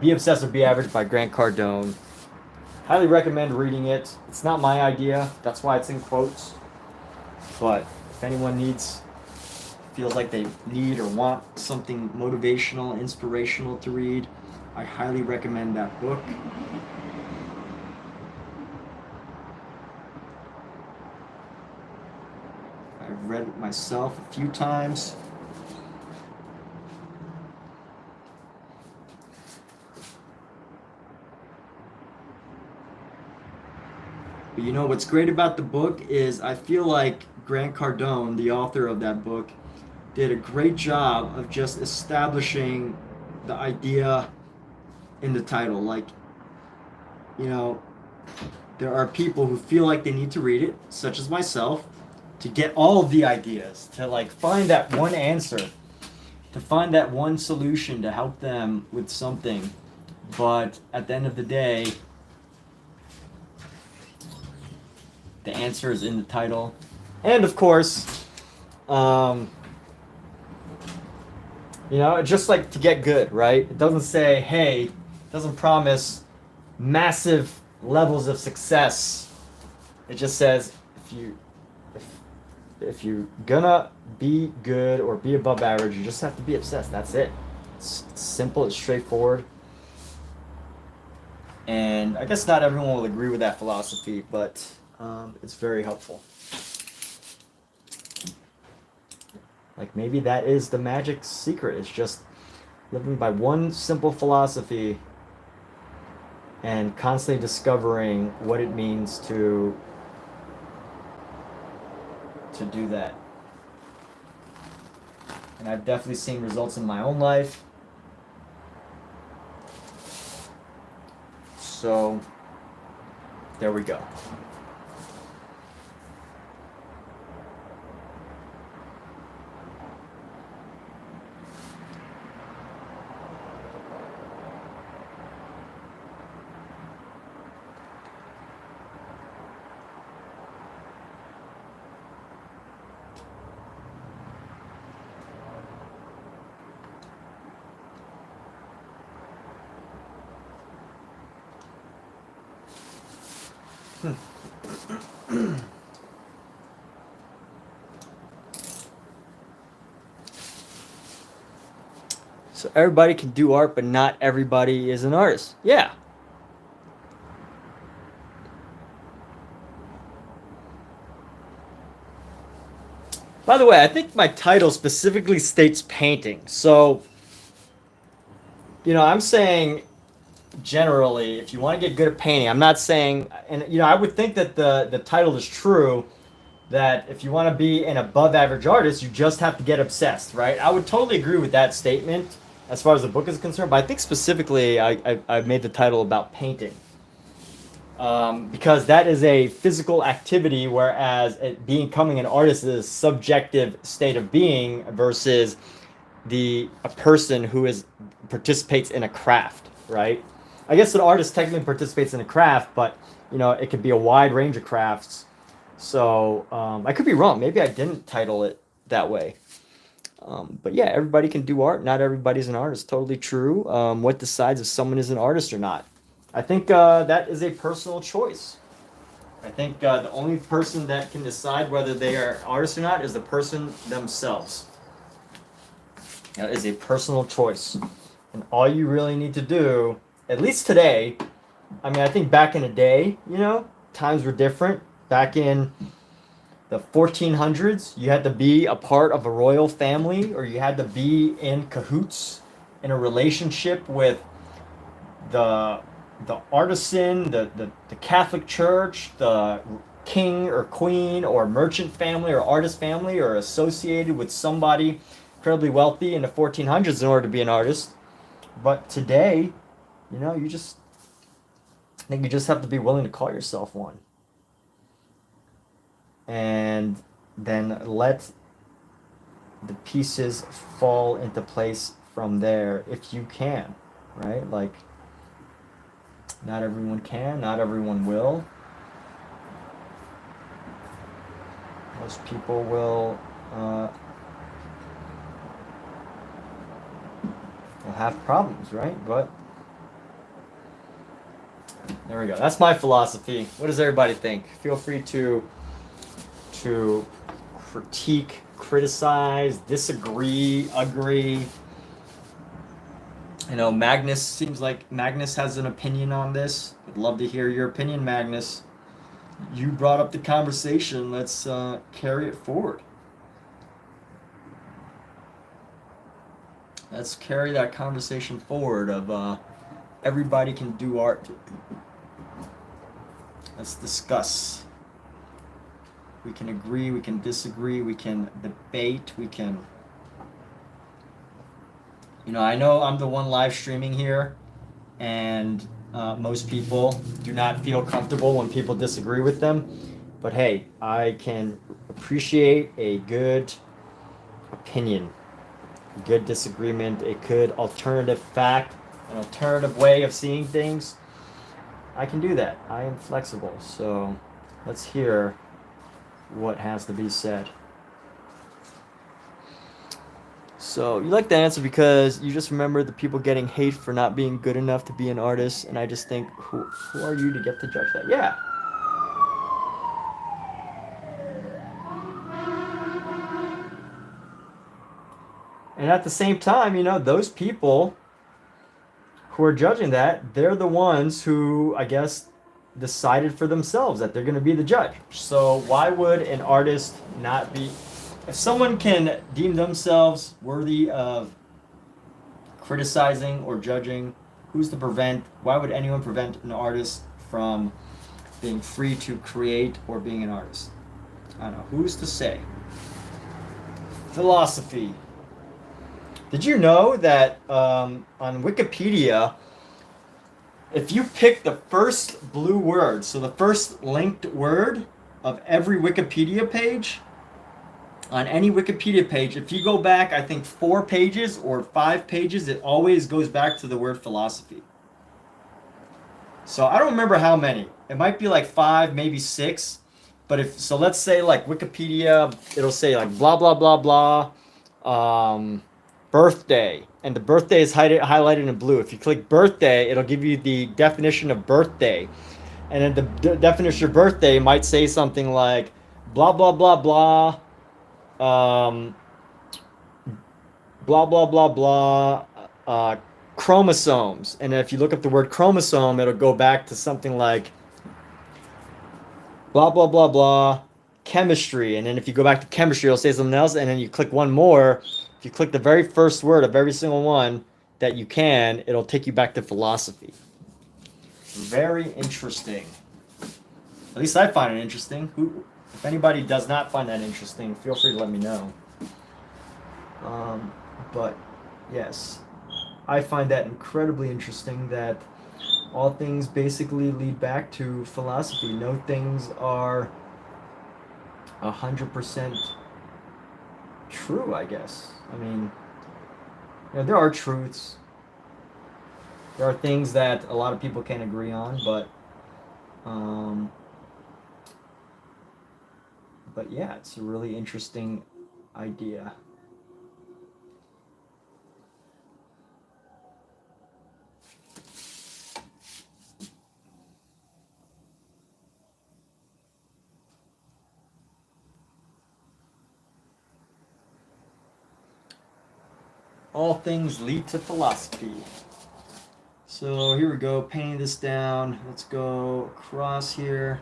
Be Obsessed or Be Average by Grant Cardone. Highly recommend reading it. It's not my idea. That's why it's in quotes. But if anyone feels like they need or want something motivational, inspirational to read, I highly recommend that book. I've read it myself a few times. But what's great about the book is I feel like Grant Cardone, the author of that book, did a great job of just establishing the idea in the title. Like, there are people who feel like they need to read it, such as myself, to get all of the ideas, to like find that one answer, to find that one solution to help them with something. But at the end of the day, the answer is in the title. And of course, just like to get good, right? It doesn't say, hey, it doesn't promise massive levels of success. It just says if you're gonna be good or be above average, you just have to be obsessed. That's it. It's simple, it's straightforward. And I guess not everyone will agree with that philosophy, but it's very helpful. Like maybe that is the magic secret. It's just living by one simple philosophy and constantly discovering what it means to do that. And I've definitely seen results in my own life. So there we go. So everybody can do art, but not everybody is an artist. Yeah. By the way, I think my title specifically states painting. So, I'm saying generally, if you want to get good at painting, I'm not saying, and I would think that the title is true, that if you want to be an above average artist, you just have to get obsessed, right? I would totally agree with that statement as far as the book is concerned, but I think specifically I made the title about painting. Because that is a physical activity, whereas becoming an artist is a subjective state of being versus a person who participates in a craft, right? I guess an artist technically participates in a craft, but you know, it could be a wide range of crafts. So I could be wrong. Maybe I didn't title it that way. But yeah, everybody can do art. Not everybody's an artist. Totally true. What decides if someone is an artist or not? I think that is a personal choice. I think the only person that can decide whether they are artists or not is the person themselves. That is a personal choice. And all you really need to do, at least today, I mean, I think back in the day, you know, times were different. Back in the 1400s, you had to be a part of a royal family, or you had to be in cahoots in a relationship with the artisan, the Catholic Church, the king or queen or merchant family or artist family, or associated with somebody incredibly wealthy in the 1400s in order to be an artist. But today, you know, I think you just have to be willing to call yourself one. And then let the pieces fall into place from there if you can, right? Like, not everyone can, not everyone will. Most people will have problems, right? But there we go. That's my philosophy. What does everybody think? Feel free to critique, criticize, disagree, agree. You know, Magnus, seems like Magnus has an opinion on this. I'd love to hear your opinion, Magnus. You brought up the conversation. Let's carry it forward. Let's carry that conversation forward of everybody can do art. Let's discuss. We can agree, we can disagree, we can debate, we can... You know, I know I'm the one live streaming here, and most people do not feel comfortable when people disagree with them. But hey, I can appreciate a good opinion, a good disagreement, a good alternative fact, an alternative way of seeing things. I can do that. I am flexible. So let's hear what has to be said. So you like the answer because you just remember the people getting hate for not being good enough to be an artist, and I just think, who are you to get to judge that? Yeah. And at the same time, you know, those people who are judging that, they're the ones who, I guess, decided for themselves that they're going to be the judge. So why would an artist not be... If someone can deem themselves worthy of criticizing or judging, who's to prevent? Why would anyone prevent an artist from being free to create or being an artist? I don't know. Who's to say? Philosophy. Did you know that on Wikipedia, if you pick the first blue word, so the first linked word of every Wikipedia page, on any Wikipedia page, if you go back, I think 4 pages or 5 pages, it always goes back to the word philosophy. So I don't remember how many. It might be like 5, maybe 6. But if so, let's say like Wikipedia, it'll say like blah blah blah blah, birthday, and the birthday is highlighted in blue. If you click birthday, it'll give you the definition of birthday, and then the definition of birthday might say something like blah blah blah blah. Blah blah blah blah chromosomes, and if you look up the word chromosome, it'll go back to something like blah blah blah blah chemistry, and then if you go back to chemistry, it'll say something else, and then you click one more. If you click the very first word of every single one that you can, it'll take you back to philosophy. Very interesting. At least I find it interesting. If anybody does not find that interesting, feel free to let me know. But yes, I find that incredibly interesting that all things basically lead back to philosophy. No things are 100% true, I guess. I mean, you know, there are truths. There are things that a lot of people can't agree on, but Um, but yeah, it's a really interesting idea. All things lead to philosophy. So here we go, painting this down. Let's go across here.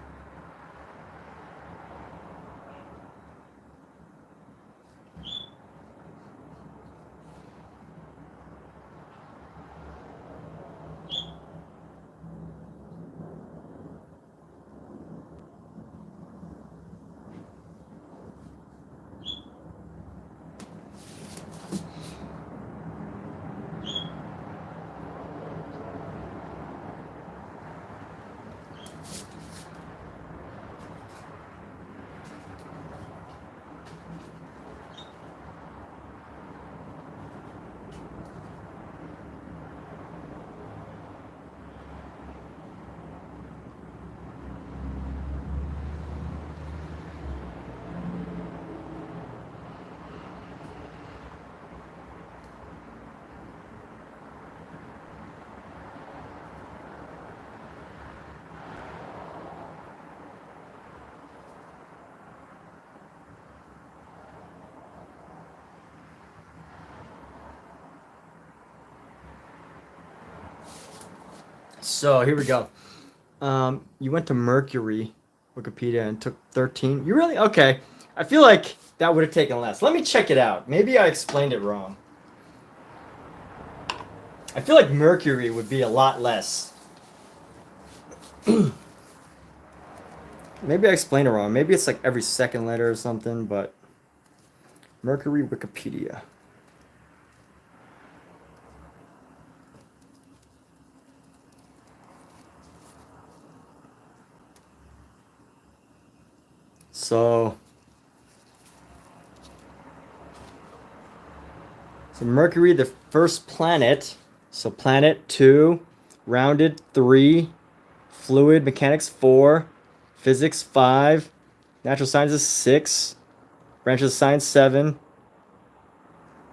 So here we go. You went to Mercury, Wikipedia, and took 13. You really? Okay. I feel like that would have taken less. Let me check it out. Maybe I explained it wrong. I feel like Mercury would be a lot less. Maybe I explained it wrong. Maybe it's like every second letter or something, but Mercury Wikipedia. So Mercury, the first planet. So planet 2, rounded 3, fluid mechanics 4, physics 5, natural sciences 6, branches of science 7.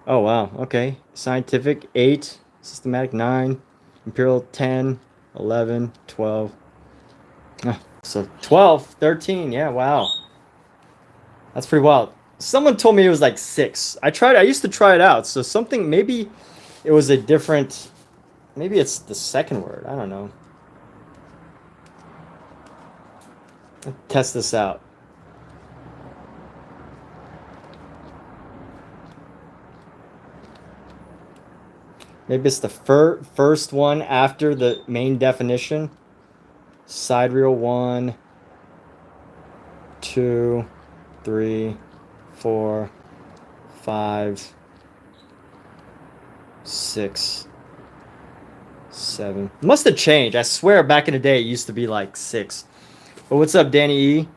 Oh wow, okay. Scientific 8, systematic 9, imperial 10, 11, 12. So 12, 13, yeah, wow. That's pretty wild. Someone told me it was like 6. I used to try it out. So something, maybe it was a different, maybe it's the second word. I don't know. Let's test this out. Maybe it's the first one after the main definition. Sidereal 1, 2, 3, 4, 5, 6, 7. Must have changed. I swear back in the day it used to be like 6. But what's up, Danny E?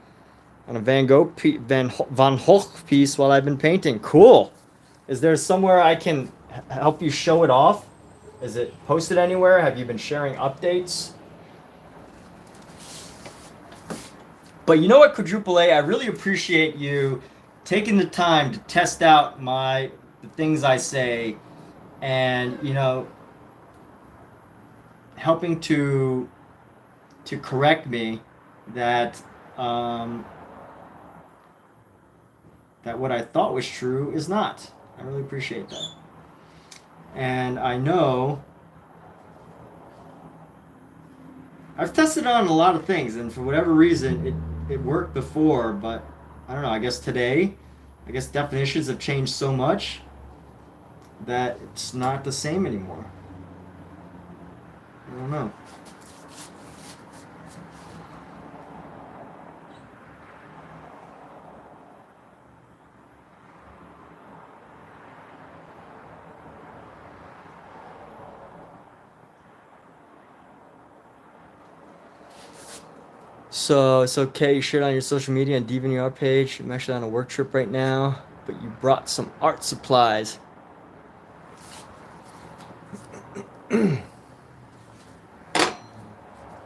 On a Van Gogh piece while I've been painting. Cool. Is there somewhere I can help you show it off? Is it posted anywhere? Have you been sharing updates? But you know what, Quadruple A, I really appreciate you taking the time to test out the things I say, and helping to correct me that that what I thought was true is not. I really appreciate that. And I know I've tested on a lot of things, and for whatever reason it worked before, but I don't know, I guess today, definitions have changed so much that it's not the same anymore. I don't know. So it's okay, you shared on your social media and DeviantArt page. I'm actually on a work trip right now, but you brought some art supplies.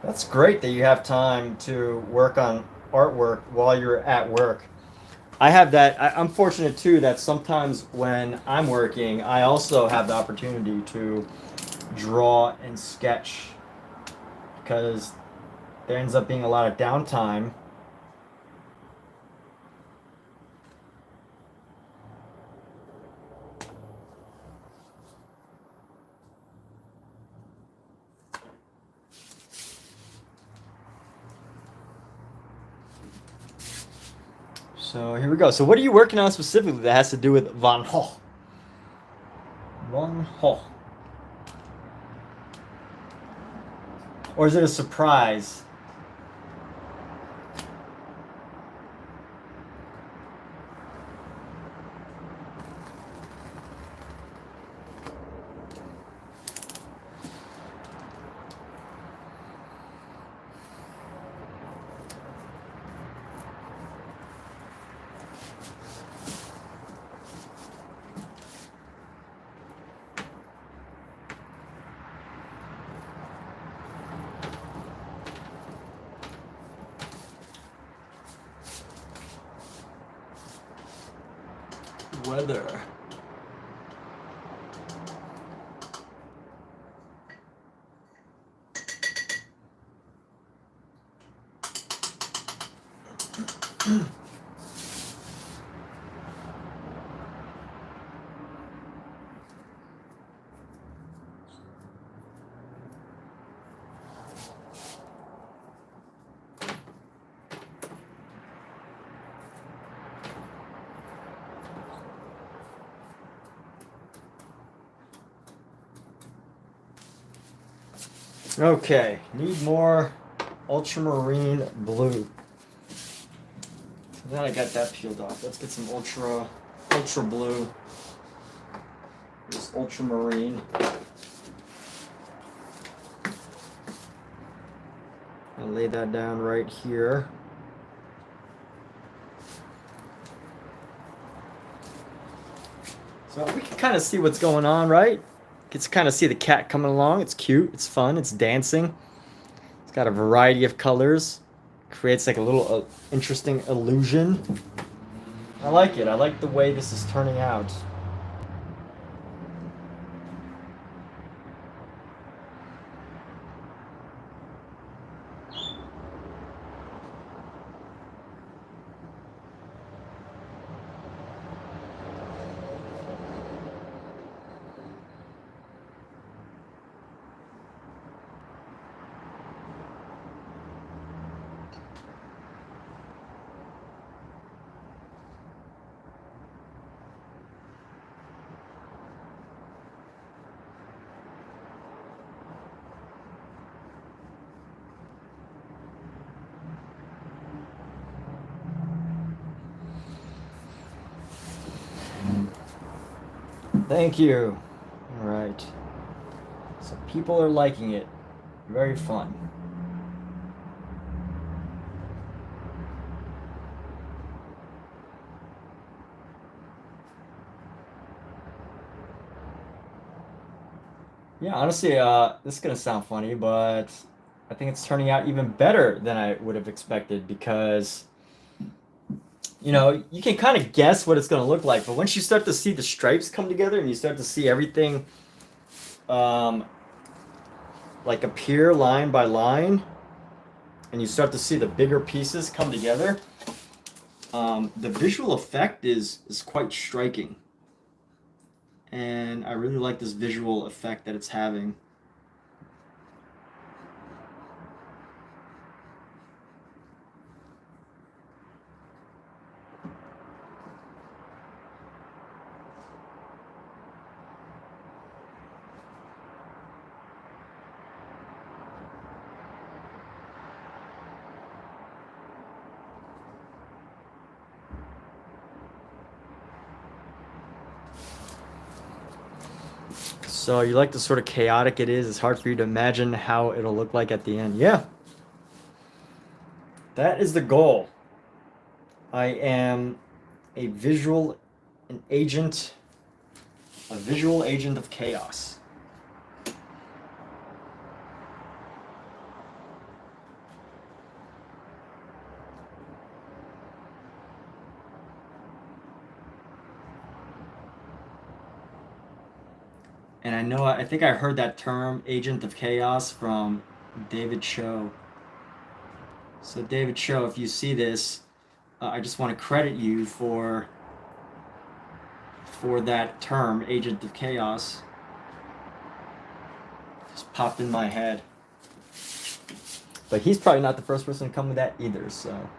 That's It's great that you have time to work on artwork while you're at work. I have that. I'm fortunate too that sometimes when I'm working, I also have the opportunity to draw and sketch because there ends up being a lot of downtime. So here we go. So what are you working on specifically that has to do with Van Gogh? Van Gogh. Or is it a surprise? Weather. Okay, need more ultramarine blue. So now I got that peeled off. Let's get some ultra blue. This ultramarine. I'll lay that down right here. So we can kind of see what's going on, right? Get to kind of see the cat coming along. It's cute, it's fun, it's dancing. It's got a variety of colors. Creates like a little interesting illusion. I like it. I like the way this is turning out. Thank you. All right. So people are liking it. Very fun. Yeah, honestly, this is gonna sound funny, but I think it's turning out even better than I would have expected because you can kind of guess what it's going to look like, but once you start to see the stripes come together and you start to see everything um, like appear line by line, and you start to see the bigger pieces come together, the visual effect is quite striking. And I really like this visual effect that it's having. So you like the sort of chaotic it is. It's hard for you to imagine how it'll look like at the end. Yeah. That is the goal. I am a visual agent of chaos. And I think I heard that term, Agent of Chaos, from David Cho. So David Cho, if you see this, I just want to credit you for that term, Agent of Chaos. Just popped in my head. But he's probably not the first person to come with that either, so.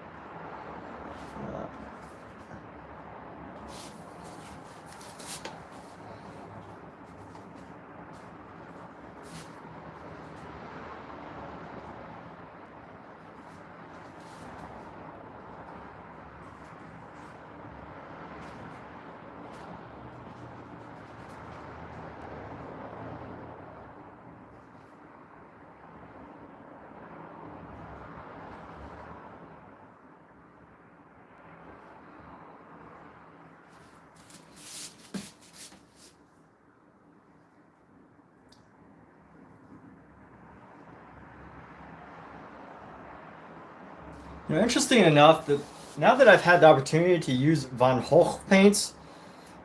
You know, interesting enough, that now that I've had the opportunity to use Van Gogh paints,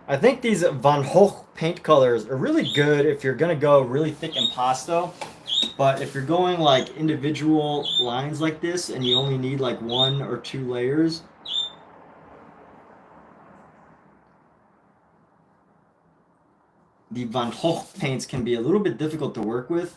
I think these Van Gogh paint colors are really good if you're gonna go really thick impasto. But if you're going like individual lines like this and you only need like 1 or 2 layers, the Van Gogh paints can be a little bit difficult to work with.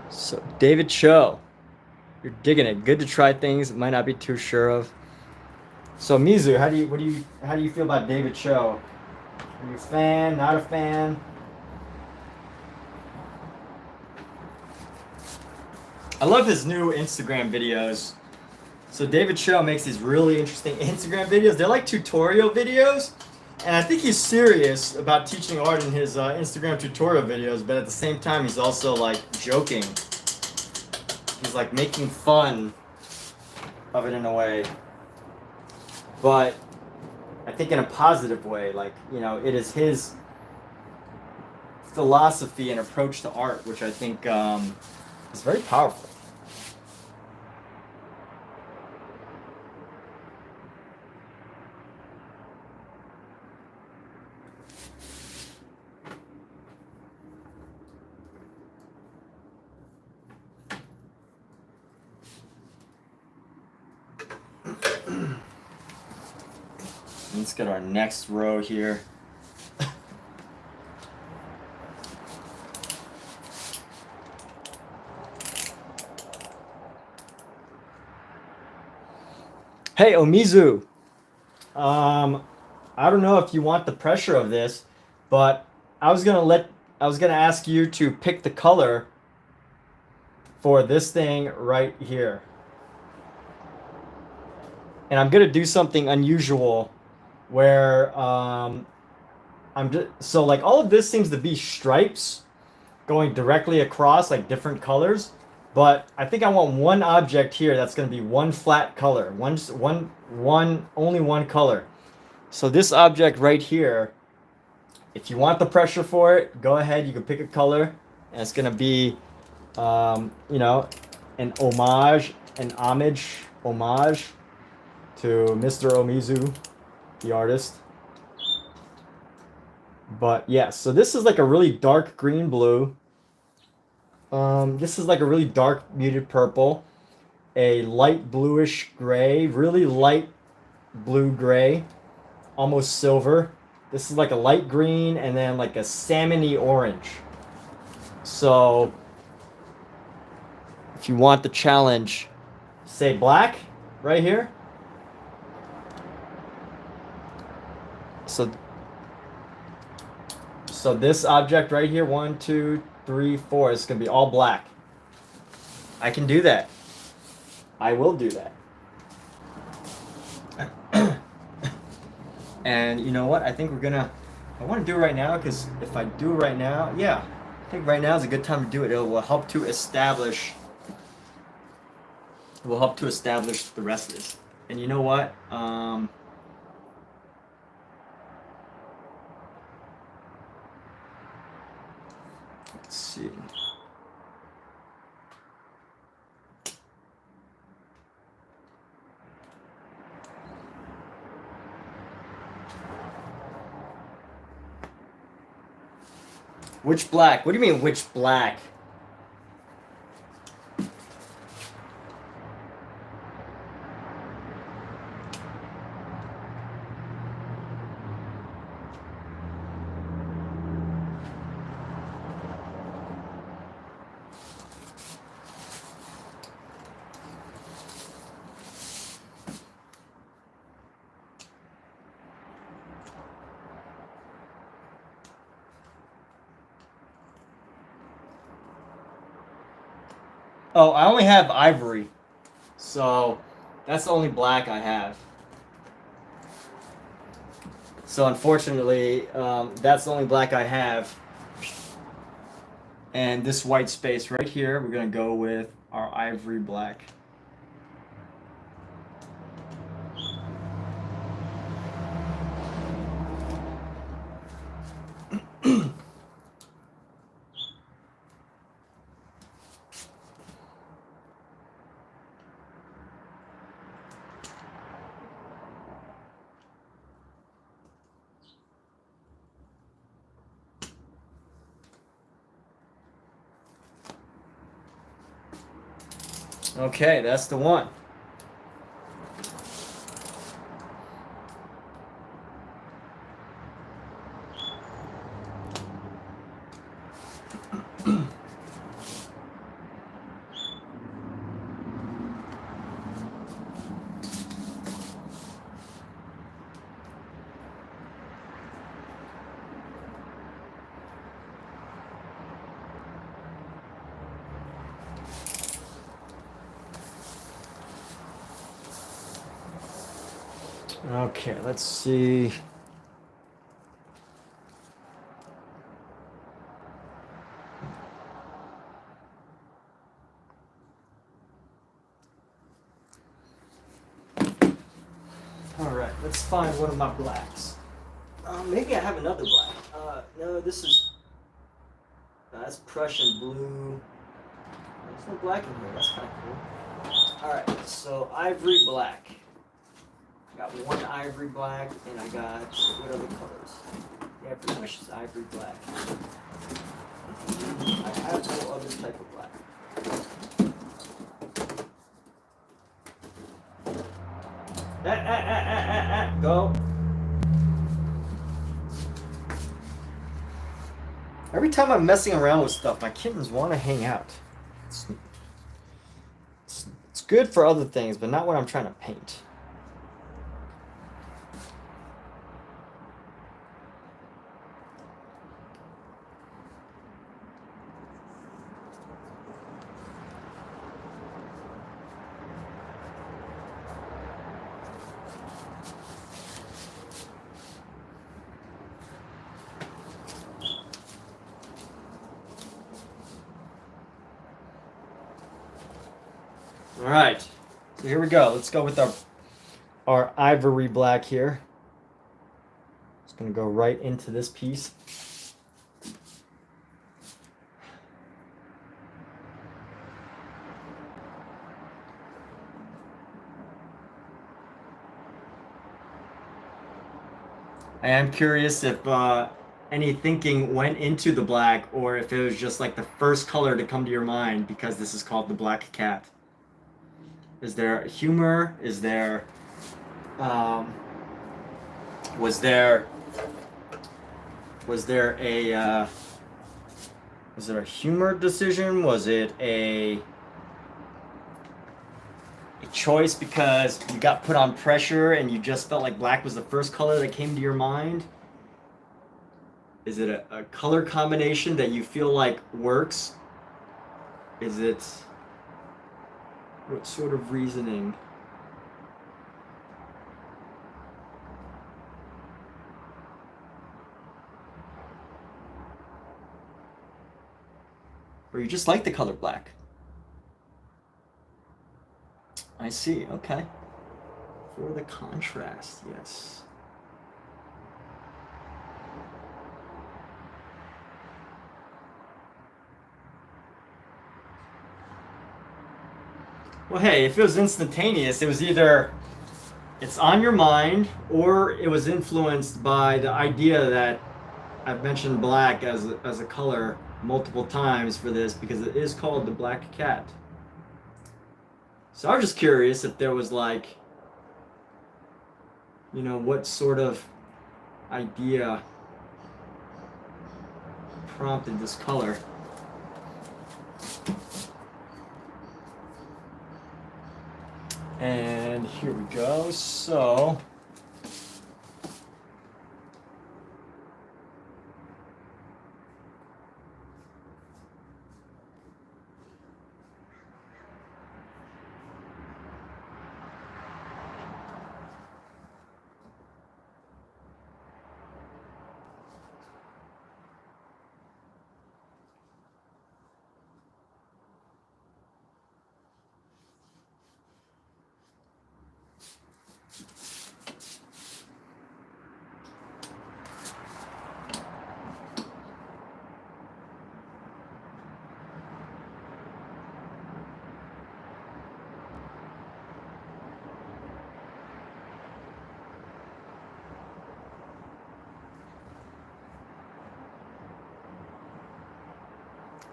So David Cho, you're digging it. Good to try things might not be too sure of. So Mizu, how do you feel about David Cho? Are you a fan? Not a fan? I love his new Instagram videos. So David Cho makes these really interesting Instagram videos. They're like tutorial videos, and I think he's serious about teaching art in his Instagram tutorial videos. But at the same time, he's also like joking. He's like making fun of it in a way, but I think in a positive way. Like, you know, it is his philosophy and approach to art, which I think is very powerful. Let's get our next row here. Hey, Omizu. I don't know if you want the pressure of this, but I was gonna ask you to pick the color for this thing right here. And I'm gonna do something unusual where so like all of this seems to be stripes going directly across like different colors, but I think I want one object here that's going to be one flat color, only one color. So this object right here, if you want the pressure for it, go ahead, you can pick a color, and it's going to be you know, an homage to Mr. Omizu, the artist. But yeah, so this is like a really dark green blue. This is like a really dark muted purple, a light bluish gray, really light blue gray, almost silver. This is like a light green and then like a salmony orange. So if you want the challenge, say black right here. So this object right here, 1, 2, 3, 4, is going to be all black. I can do that. I will do that. And you know what? I think I want to do it right now, because if I do it right now, yeah, I think right now is a good time to do it. It will help to establish the rest of this. And you know what? Let's see. Which black? What do you mean, which black? Oh, I only have ivory. So that's the only black I have. So unfortunately, that's the only black I have. And this white space right here, we're going to go with our ivory black. Okay, that's the one. Okay, let's see. All right, let's find one of my blacks. Maybe I have another black. No, this is... that's Prussian blue. There's no black in here. That's kind of cool. All right, so ivory black. I got one ivory black, and I got, what other colors? Yeah, pretty much just ivory black. I have no other type of black. Go. Every time I'm messing around with stuff, my kittens want to hang out. It's good for other things, but not when I'm trying to paint. All right, so here we go. Let's go with our ivory black here. Just gonna go right into this piece. I am curious if any thinking went into the black, or if it was just like the first color to come to your mind because this is called the black cat. Is there humor? Is there, was there a humor decision? Was it a choice because you got put on pressure and you just felt like black was the first color that came to your mind? Is it a color combination that you feel like works? Is it, what sort of reasoning? Or you just like the color black? I see, okay. For the contrast, yes. Well, hey, if it was instantaneous, it was either it's on your mind or it was influenced by the idea that I've mentioned black as a color multiple times for this because it is called the Black Cat. So I was just curious if there was like, you know, what sort of idea prompted this color. And here we go. So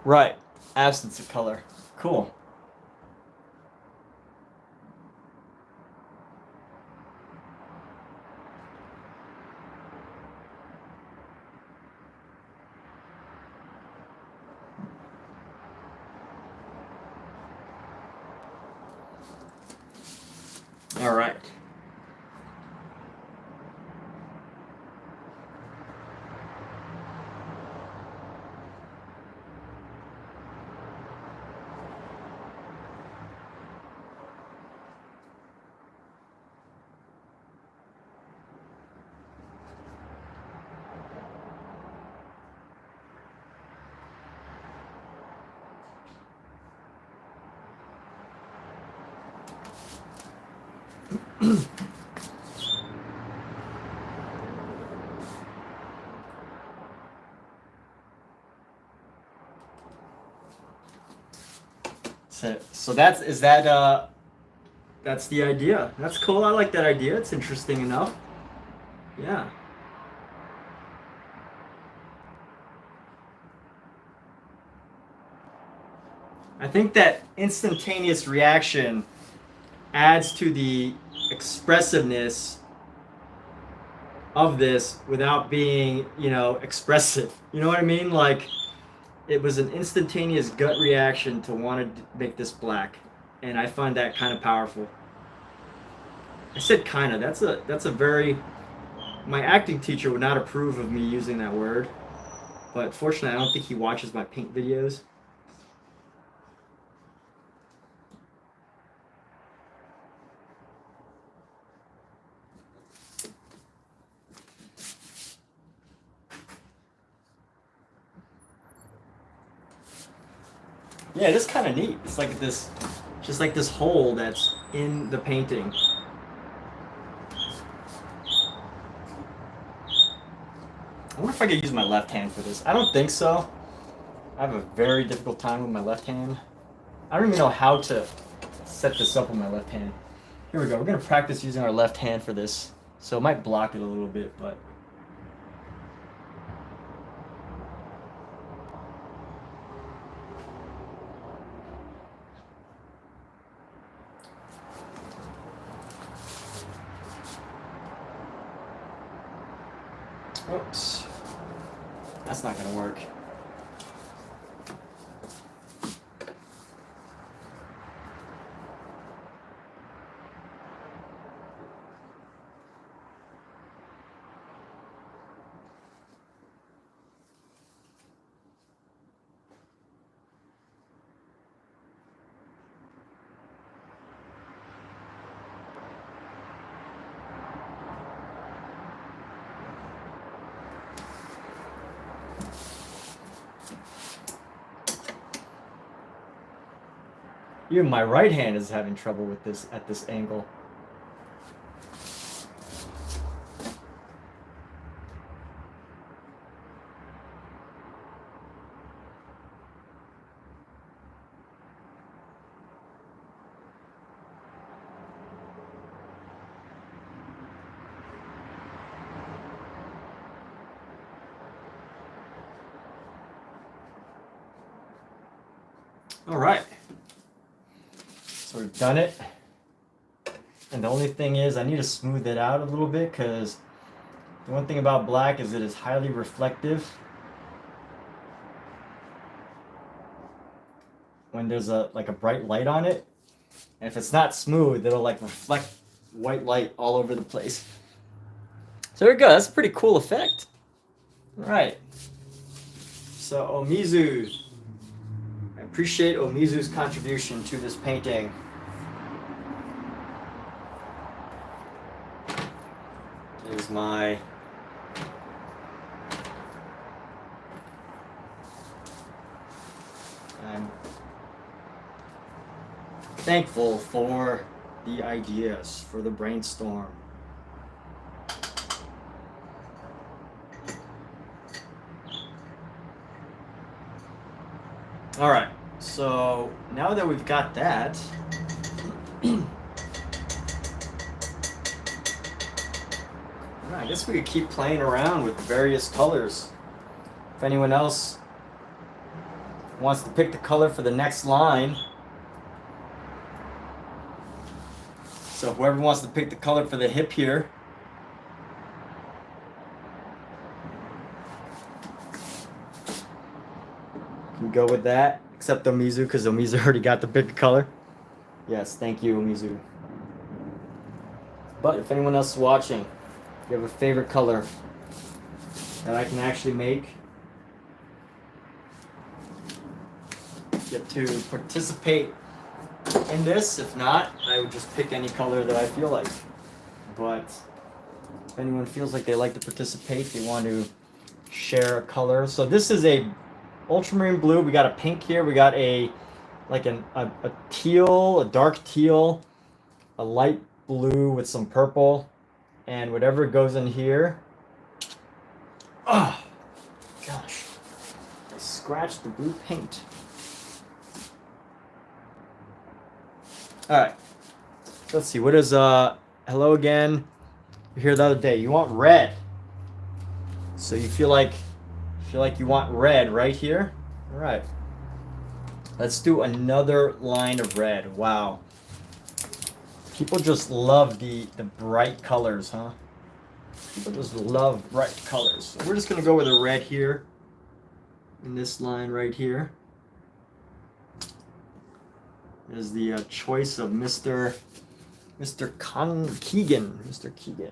right, absence of color. Cool. All right. So that's the idea. That's cool. I like that idea. It's interesting enough. Yeah. I think that instantaneous reaction adds to the expressiveness of this without being, you know, expressive. You know what I mean? Like it was an instantaneous gut reaction to want to make this black, and I find that kind of powerful. I said kind of. That's a very, my acting teacher would not approve of me using that word, but fortunately I don't think he watches my paint videos. Yeah, it is kind of neat. It's like this, just like this hole that's in the painting. I wonder if I could use my left hand for this. I don't think so. I have a very difficult time with my left hand. I don't even know how to set this up with my left hand. Here we go. We're going to practice using our left hand for this. So it might block it a little bit, but... Oops. That's not going to work. Even my right hand is having trouble with this at this angle. All right. So we've done it. And the only thing is I need to smooth it out a little bit because the one thing about black is it is highly reflective. When there's a bright light on it. And if it's not smooth, it'll like reflect white light all over the place. So there we go. That's a pretty cool effect. All right. So Omizu. I appreciate Omizu's contribution to this painting. Is my I'm thankful for the ideas, for the brainstorm. All right, so now that we've got that, I guess we could keep playing around with various colors. If anyone else wants to pick the color for the next line, so whoever wants to pick the color for the hip here, can go with that, except Omizu, because Omizu already got the pick color. Yes, thank you, Omizu. But if anyone else is watching, if you have a favorite color that I can actually make, get to participate in this. If not, I would just pick any color that I feel like. But if anyone feels like they like to participate, they want to share a color. So this is a ultramarine blue. We got a pink here. We got a teal, a dark teal, a light blue with some purple, and whatever goes in here. Oh gosh, I scratched the blue paint. All right, let's see. What is hello again? You're here the other day. You want red, so you feel like you want red right here. All right, let's do another line of red. Wow, people just love the bright colors, huh? People just love bright colors. So we're just gonna go with a red here in this line right here. Is the choice of Mr. Keegan. Mr. Keegan.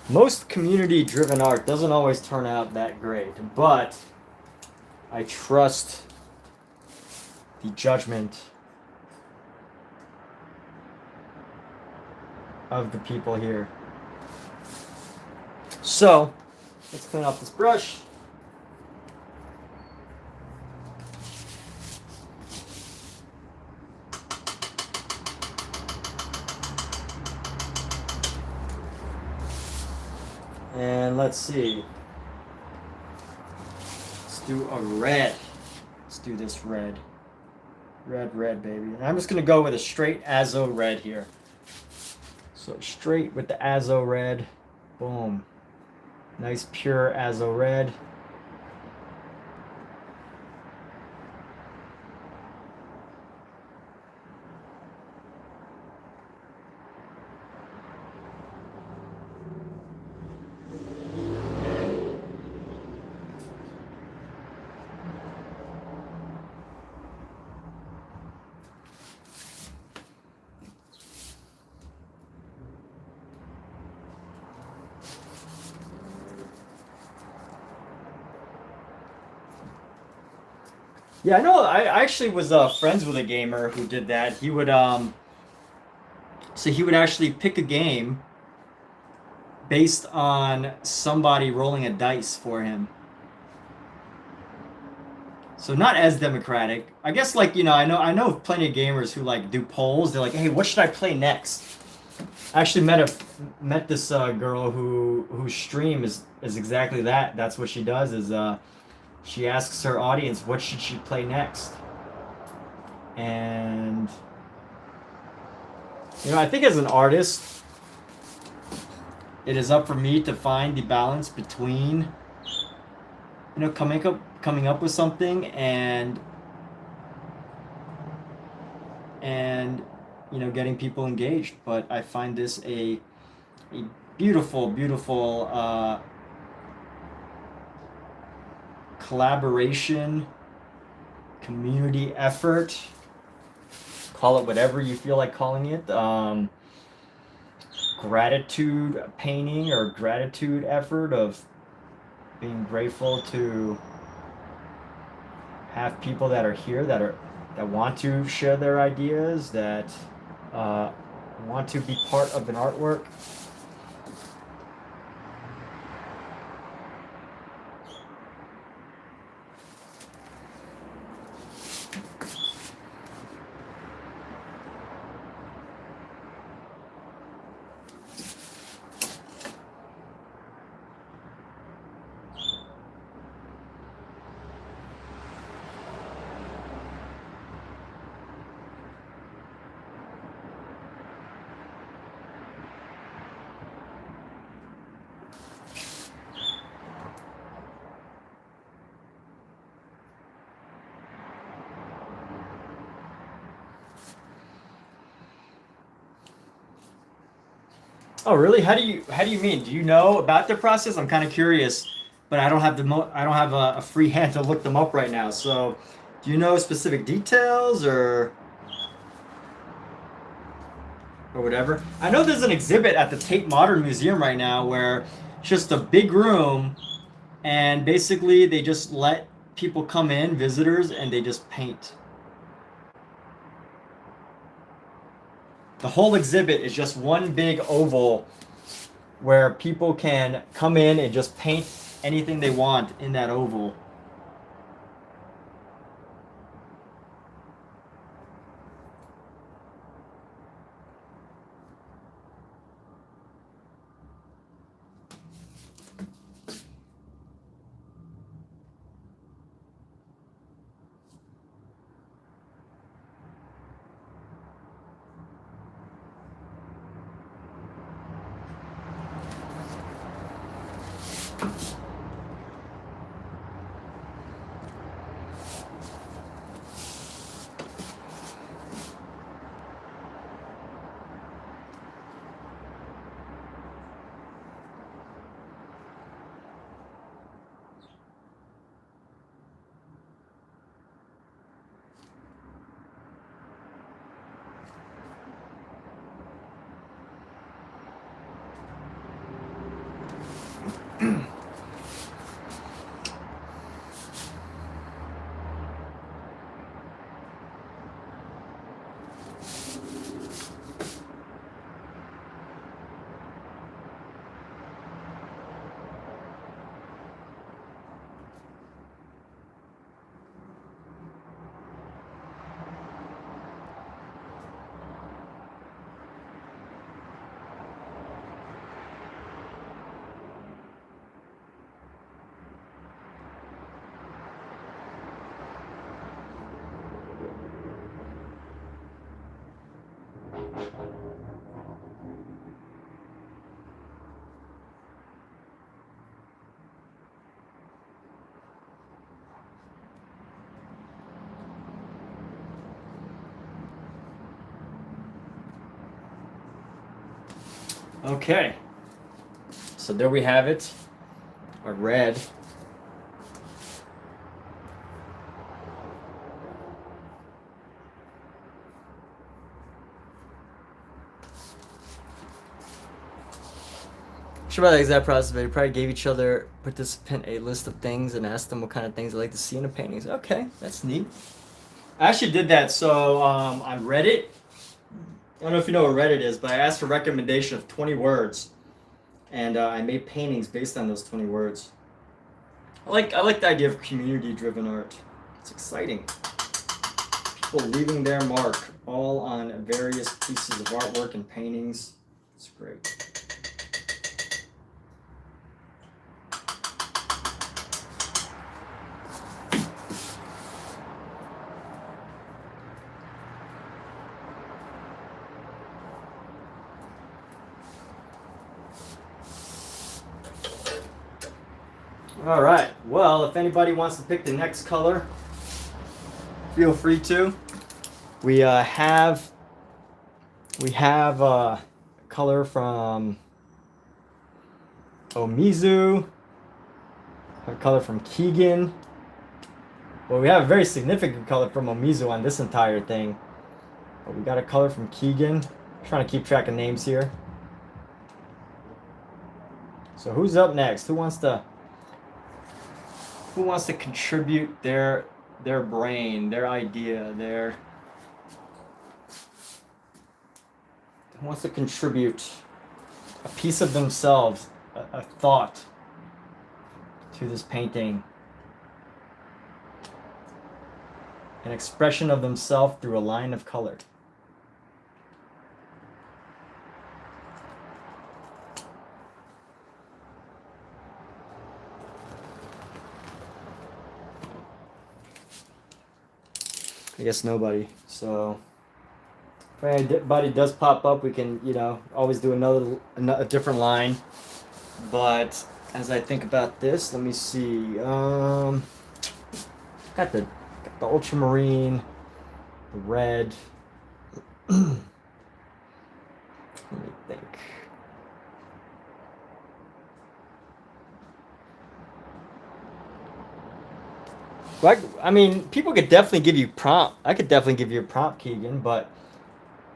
Most community-driven art doesn't always turn out that great, but I trust the judgment of the people here. So, let's clean off this brush. And let's see. Let's do a red. Let's do this red. Red, baby. And I'm just going to go with a straight Azo red here. So straight with the Azo red. Boom. Nice pure Azo red. Yeah, I know. I actually was friends with a gamer who did that. He would so he would actually pick a game based on somebody rolling a dice for him. So not as democratic. I guess like, I know of plenty of gamers who like do polls. They're like, "Hey, what should I play next?" I actually met this girl whose stream is exactly that. That's what she does is she asks her audience what should she play next. And I think as an artist, it is up for me to find the balance between coming up with something and getting people engaged. But I find this a beautiful, beautiful collaboration, community effort. Call it whatever you feel like calling it. Gratitude painting or gratitude effort of being grateful to have people that are here that want to share their ideas, that uh, want to be part of an artwork. Oh, really? How do you mean? Do you know about the process? I'm kind of curious, but I don't have a free hand to look them up right now. So, do you know specific details or whatever? I know there's an exhibit at the Tate Modern Museum right now where it's just a big room and basically they just let people come in, visitors, and they just paint. The whole exhibit is just one big oval where people can come in and just paint anything they want in that oval. Okay, so there we have it. A red. Sure about the exact process, but we probably gave each other participant a list of things and asked them what kind of things they like to see in the paintings. Okay, that's neat. I actually did that. So on Reddit, I don't know if you know what Reddit is, but I asked for a recommendation of 20 words, and I made paintings based on those 20 words. I like the idea of community-driven art. It's exciting. People leaving their mark, all on various pieces of artwork and paintings. It's great. All right. Well, if anybody wants to pick the next color, feel free to. We have color from Omizu, a color from Keegan. Well, we have a very significant color from Omizu on this entire thing. But we got a color from Keegan. I'm trying to keep track of names here. So who's up next? Who wants to contribute their brain, their idea, who wants to contribute a piece of themselves, a thought to this painting, an expression of themselves through a line of color. I guess nobody. So if anybody does pop up, we can, always do a different line. But as I think about this, let me see. Got the ultramarine, the red. Let me think. Like, I mean, people could definitely give you prompt. I could definitely give you a prompt, Keegan, but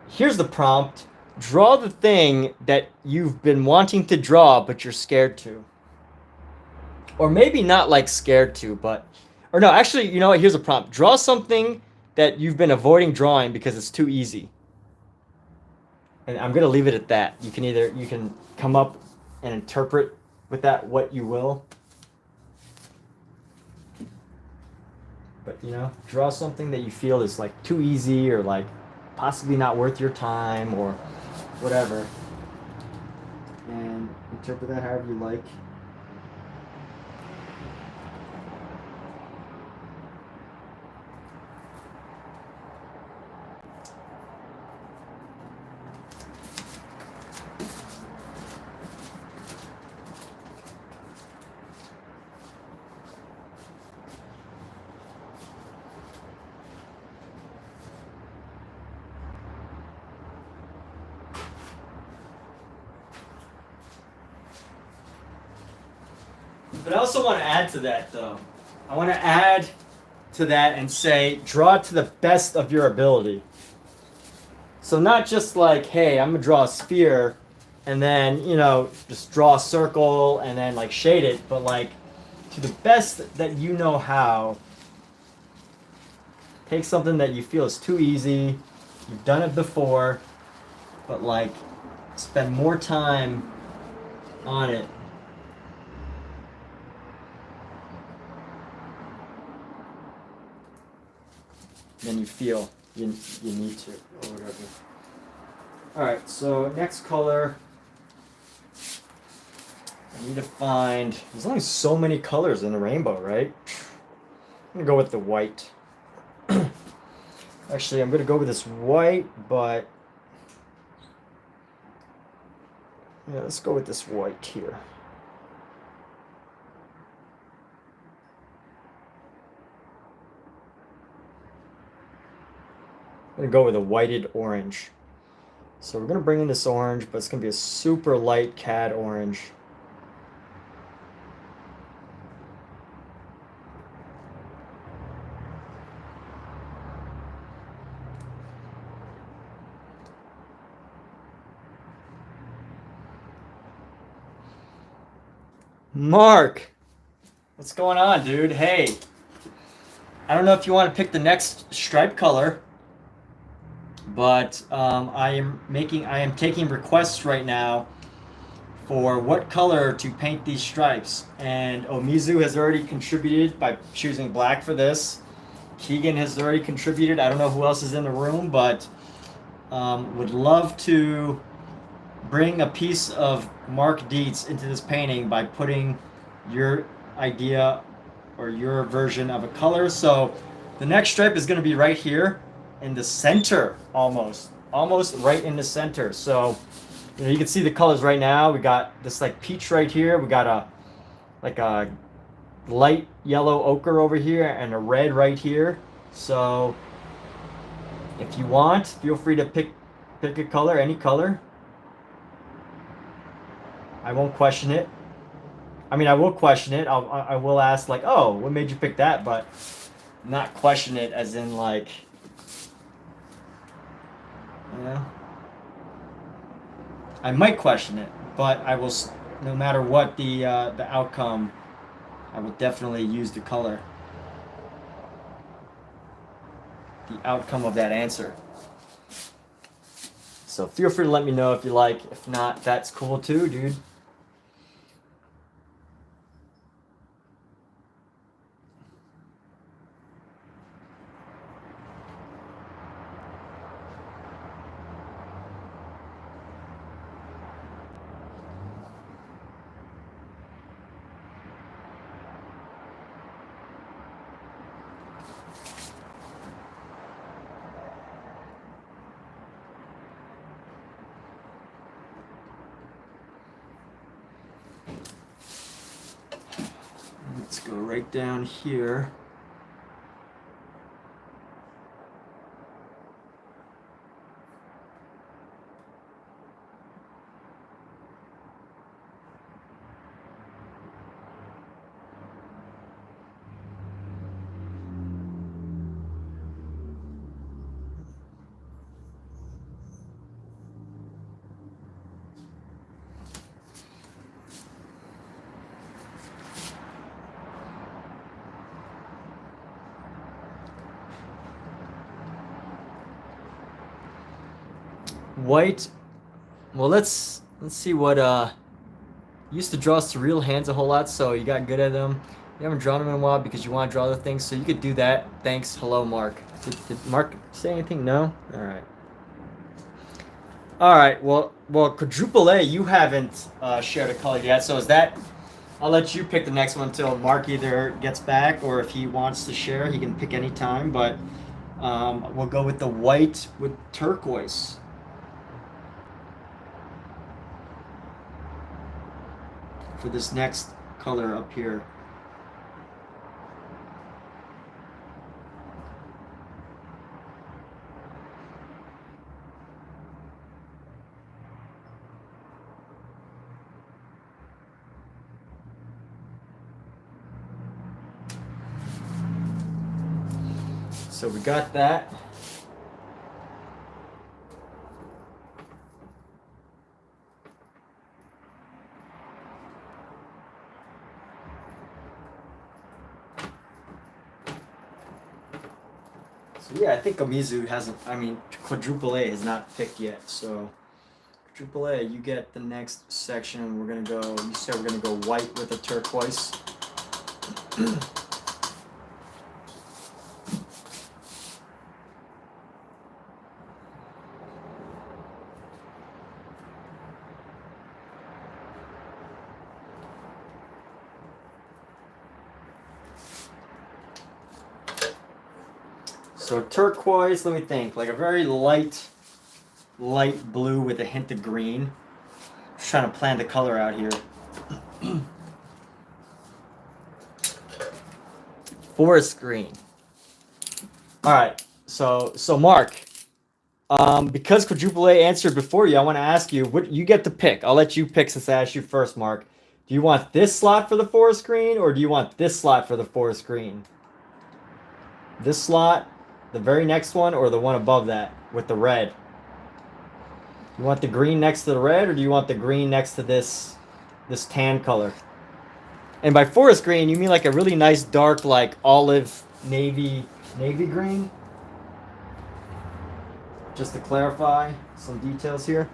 here's the prompt. Draw the thing that you've been wanting to draw, but you're scared to. Or maybe not like scared to, but... Or no, actually, you know what? Here's a prompt. Draw something that you've been avoiding drawing because it's too easy. And I'm going to leave it at that. You can come up and interpret with that what you will. But, draw something that you feel is like too easy or like possibly not worth your time or whatever. And interpret that however you like. But I also want to add to that, though. I want to add to that and say, draw to the best of your ability. So not just like, hey, I'm going to draw a sphere, and then, just draw a circle, and then, like, shade it, but, like, to the best that you know how. Take something that you feel is too easy, you've done it before, but, like, spend more time on it. Than you feel you need to, or whatever. Alright, so next color. I need to find... There's only so many colors in the rainbow, right? I'm going to go with the white. Actually, I'm going to go with this white, but... Yeah, let's go with this white here. I'm going to go with a whited orange. So we're going to bring in this orange, but it's going to be a super light cad orange. Mark, what's going on, dude? Hey, I don't know if you want to pick the next stripe color, but I am taking requests right now for what color to paint these stripes. And Omizu has already contributed by choosing black for this. Keegan has already contributed. I don't know who else is in the room, but would love to bring a piece of Mark Dietz into this painting by putting your idea or your version of a color. So the next stripe is going to be right here in the center, almost right in the center. So you can see the colors right now. We got this like peach right here. We got a light yellow ochre over here and a red right here. So if you want, feel free to pick a color, any color. I won't question it. I mean, I will question it. I will ask like, oh, what made you pick that? But not question it as in like, yeah. I might question it, but I will. No matter what the outcome, I will definitely use the color. The outcome of that answer. So feel free to let me know if you like. If not, that's cool too, dude. Let's go right down here. White. Well, let's see what you used to draw surreal hands a whole lot, so you got good at them. You haven't drawn them in a while because you want to draw the things, so you could do that. Thanks. Hello, Mark. Did Mark say anything? No? All right. All right. Well, quadruple A, you haven't shared a color yet, so is that? I'll let you pick the next one until Mark either gets back or if he wants to share, he can pick any time. But we'll go with the white with turquoise. For this next color up here. So we got that. So yeah, I think Omizu hasn't, I mean, quadruple A has not picked yet. So quadruple A, you get the next section. We're going to go, you said we're going to go white with a turquoise. So turquoise, let me think, like a very light blue with a hint of green. Just trying to plan the color out here. Forest green. All right, so Mark, because quadruple A answered before you, I want to ask you, what you get to pick. I'll let you pick since I asked you first, Mark. Do you want this slot for the forest green, or do you want this slot for the forest green? This slot, the very next one, or the one above that with the red? You want the green next to the red, or do you want the green next to this tan color? And by forest green, you mean like a really nice dark, like olive navy green? Just to clarify some details here.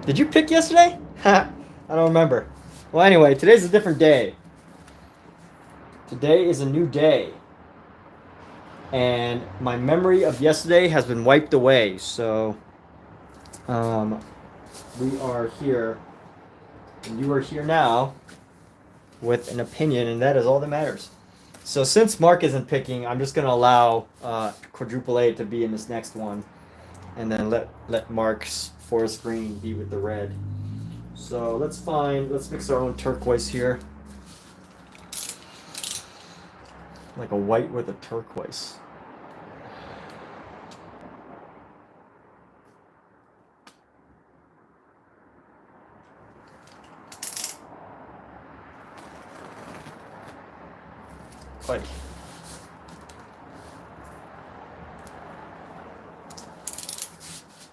Did you pick yesterday? I don't remember. Well, anyway, today's a different day. Today is a new day. And my memory of yesterday has been wiped away. So we are here, and you are here now with an opinion, and that is all that matters. So since Mark isn't picking, I'm just going to allow quadruple A to be in this next one, and then let Mark's forest green be with the red. So let's mix our own turquoise here. Like a white with a turquoise. Like,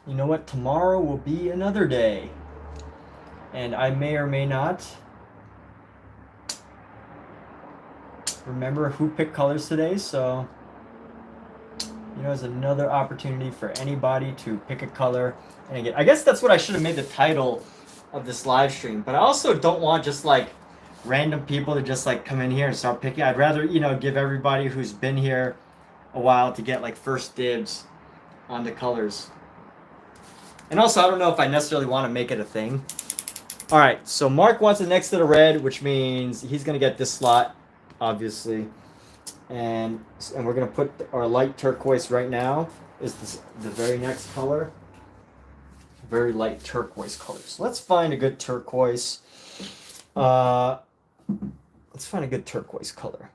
you know what? Tomorrow will be another day. And I may or may not remember who picked colors today, so there's another opportunity for anybody to pick a color. And again, I guess that's what I should have made the title of this live stream. But I also don't want just like random people to just like come in here and start picking. I'd rather, give everybody who's been here a while to get like first dibs on the colors. And also, I don't know if I necessarily want to make it a thing. All right, so Mark wants it next to the red, which means he's going to get this slot, obviously. And we're going to put our light turquoise right now is the very next color. Very light turquoise color. So let's find a good turquoise. Let's find a good turquoise color.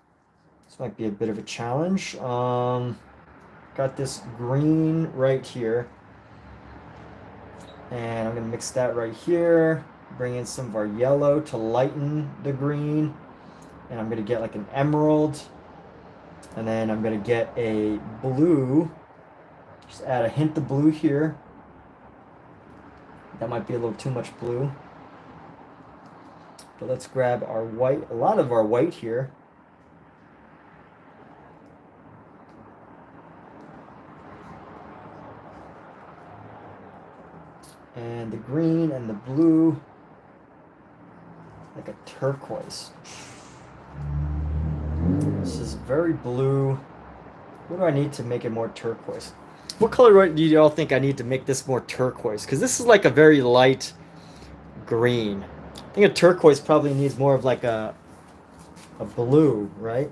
This might be a bit of a challenge. Got this green right here. And I'm going to mix that right here. Bring in some of our yellow to lighten the green. And I'm going to get like an emerald. And then I'm going to get a blue. Just add a hint of blue here. That might be a little too much blue. But let's grab our white, a lot of our white here. And the green and the blue. Like a turquoise. This is very blue. What do I need to make it more turquoise? What color do you all think I need to make this more turquoise? Because this is like a very light green. I think a turquoise probably needs more of like a blue, right?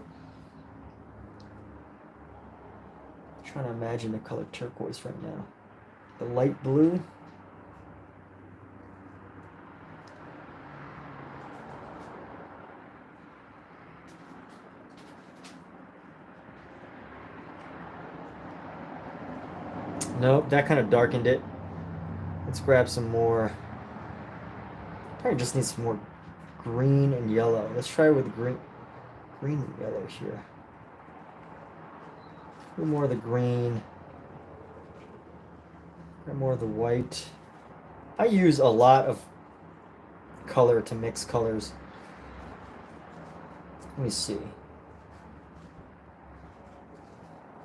I'm trying to imagine the color turquoise right now. The light blue. Nope, that kind of darkened it. Let's grab some more. Probably just need some more green and yellow. Let's try with green and yellow here. A little more of the green. Grab more of the white. I use a lot of color to mix colors. Let me see.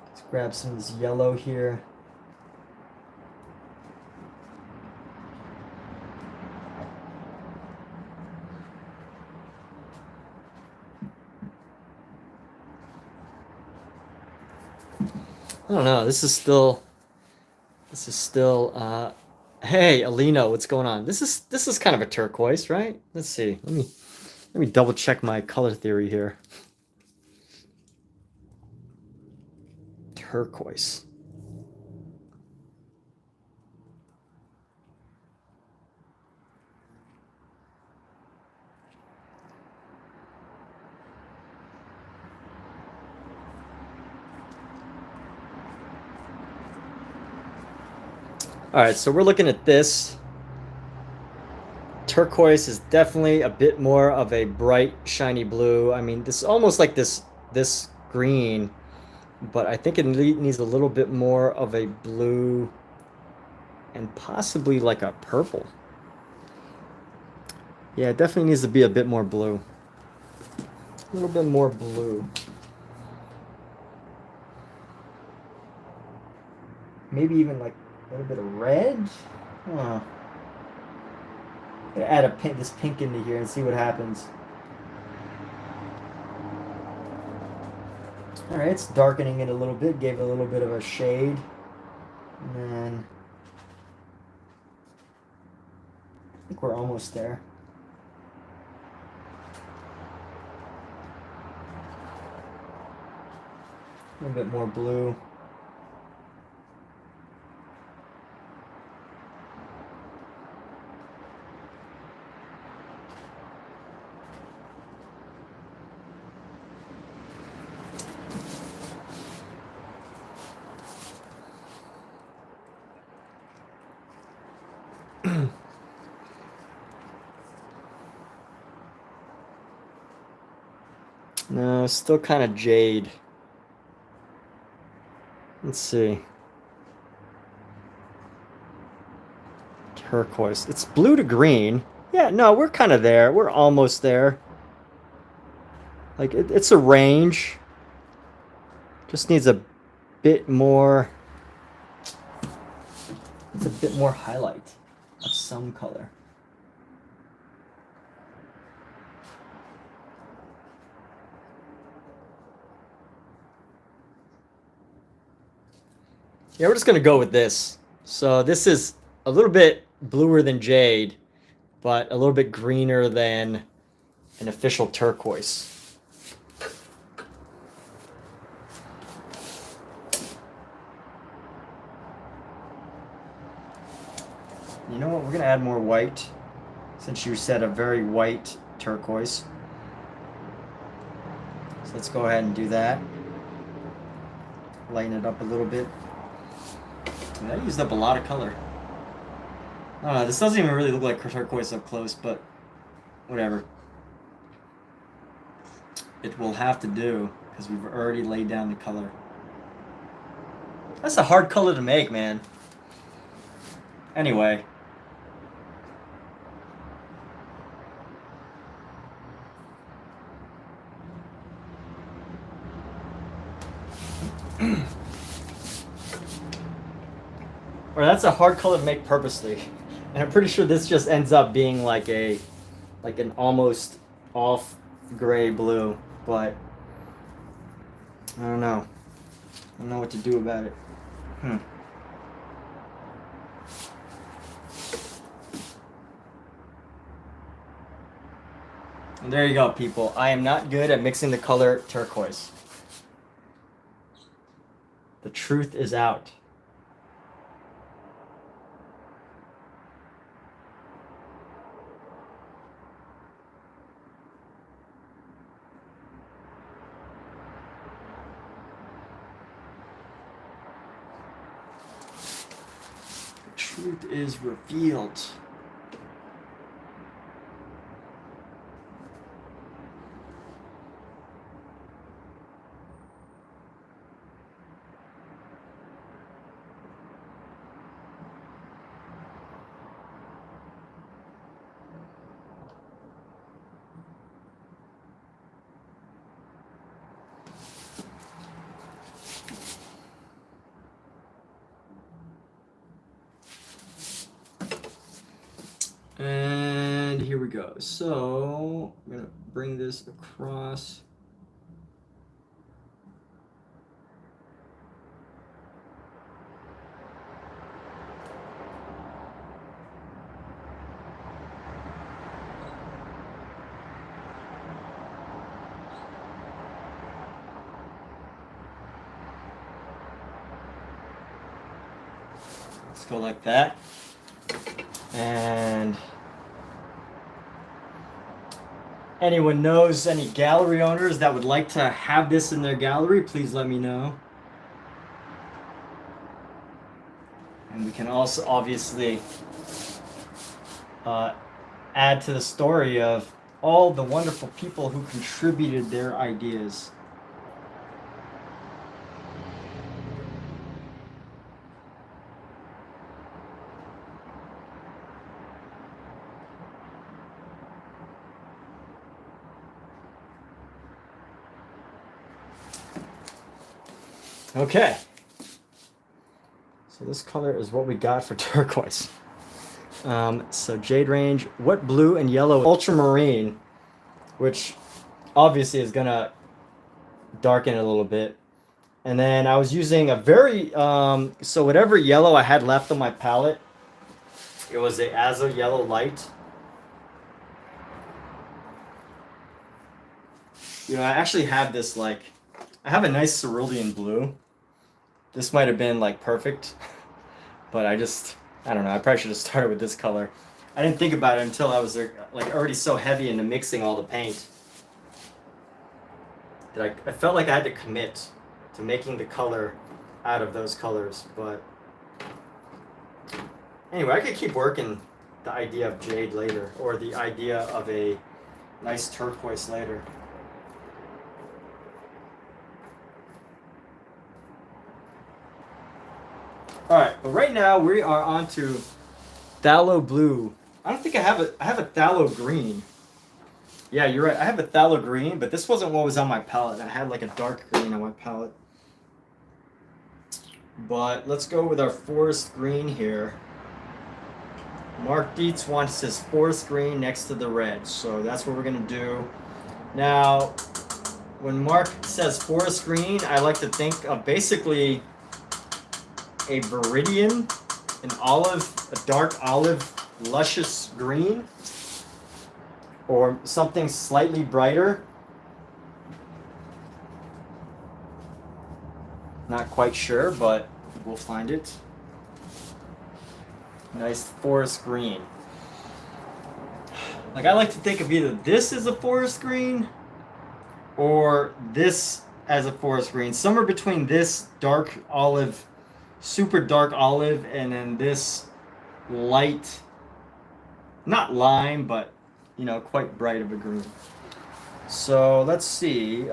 Let's grab some of this yellow here. I don't know. This is still. Hey, Alino, what's going on? This is kind of a turquoise, right? Let's see. Let me double check my color theory here. Turquoise. All right, so we're looking at this. Turquoise is definitely a bit more of a bright, shiny blue. I mean, this is almost like this green, but I think it needs a little bit more of a blue and possibly like a purple. Yeah, it definitely needs to be a bit more blue. A little bit more blue. Maybe even like a little bit of red. Huh. Add this pink into here and see what happens. All right, it's darkening it a little bit. Gave it a little bit of a shade, and then I think we're almost there. A little bit more blue. No, still kind of jade. Let's see. Turquoise. It's blue to green. Yeah, no, we're kind of there. We're almost there. Like, it's a range. Just needs a bit more... It's a bit more highlight of some color. Yeah, we're just gonna go with this. So this is a little bit bluer than jade, but a little bit greener than an official turquoise. You know what? We're gonna add more white, since you said a very white turquoise. So let's go ahead and do that. Lighten it up a little bit. And that used up a lot of color. I don't know, this doesn't even really look like turquoise up close, but whatever. It will have to do, because we've already laid down the color. That's a hard color to make, man. Anyway. Or that's a hard color to make purposely. And I'm pretty sure this just ends up being like an almost off gray blue, but I don't know. I don't know what to do about it. And there you go, people. I am not good at mixing the color turquoise. The truth is out. The truth is revealed. And here we go. So I'm gonna bring this across. Let's go like that. And anyone knows any gallery owners that would like to have this in their gallery, please let me know. And we can also obviously add to the story of all the wonderful people who contributed their ideas. Okay. So this color is what we got for turquoise. So Jade Range, what blue and yellow, ultramarine, which obviously is gonna darken it a little bit. And then I was using a very, so whatever yellow I had left on my palette, it was a Azo Yellow Light. You know, I actually have this, like, I have a nice cerulean blue. This might have been, like, perfect. But I don't know, I probably should have started with this color. I didn't think about it until I was, like, already so heavy into mixing all the paint that I felt like I had to commit to making the color out of those colors. But anyway, I could keep working the idea of jade later, or the idea of a nice turquoise later. Alright, but right now we are on to phthalo blue. I don't think I have a phthalo green. Yeah, you're right. I have a phthalo green, but this wasn't what was on my palette. I had like a dark green on my palette. But let's go with our forest green here. Mark Dietz wants his forest green next to the red, so that's what we're gonna do. Now, when Mark says forest green, I like to think of basically a viridian, an olive, a dark olive, luscious green, or something slightly brighter. Not quite sure, but we'll find it. Nice forest green. Like, I like to think of either this as a forest green or this as a forest green. Somewhere between this dark olive, super dark olive, and then this light, not lime, but, you know, quite bright of a green. So let's see.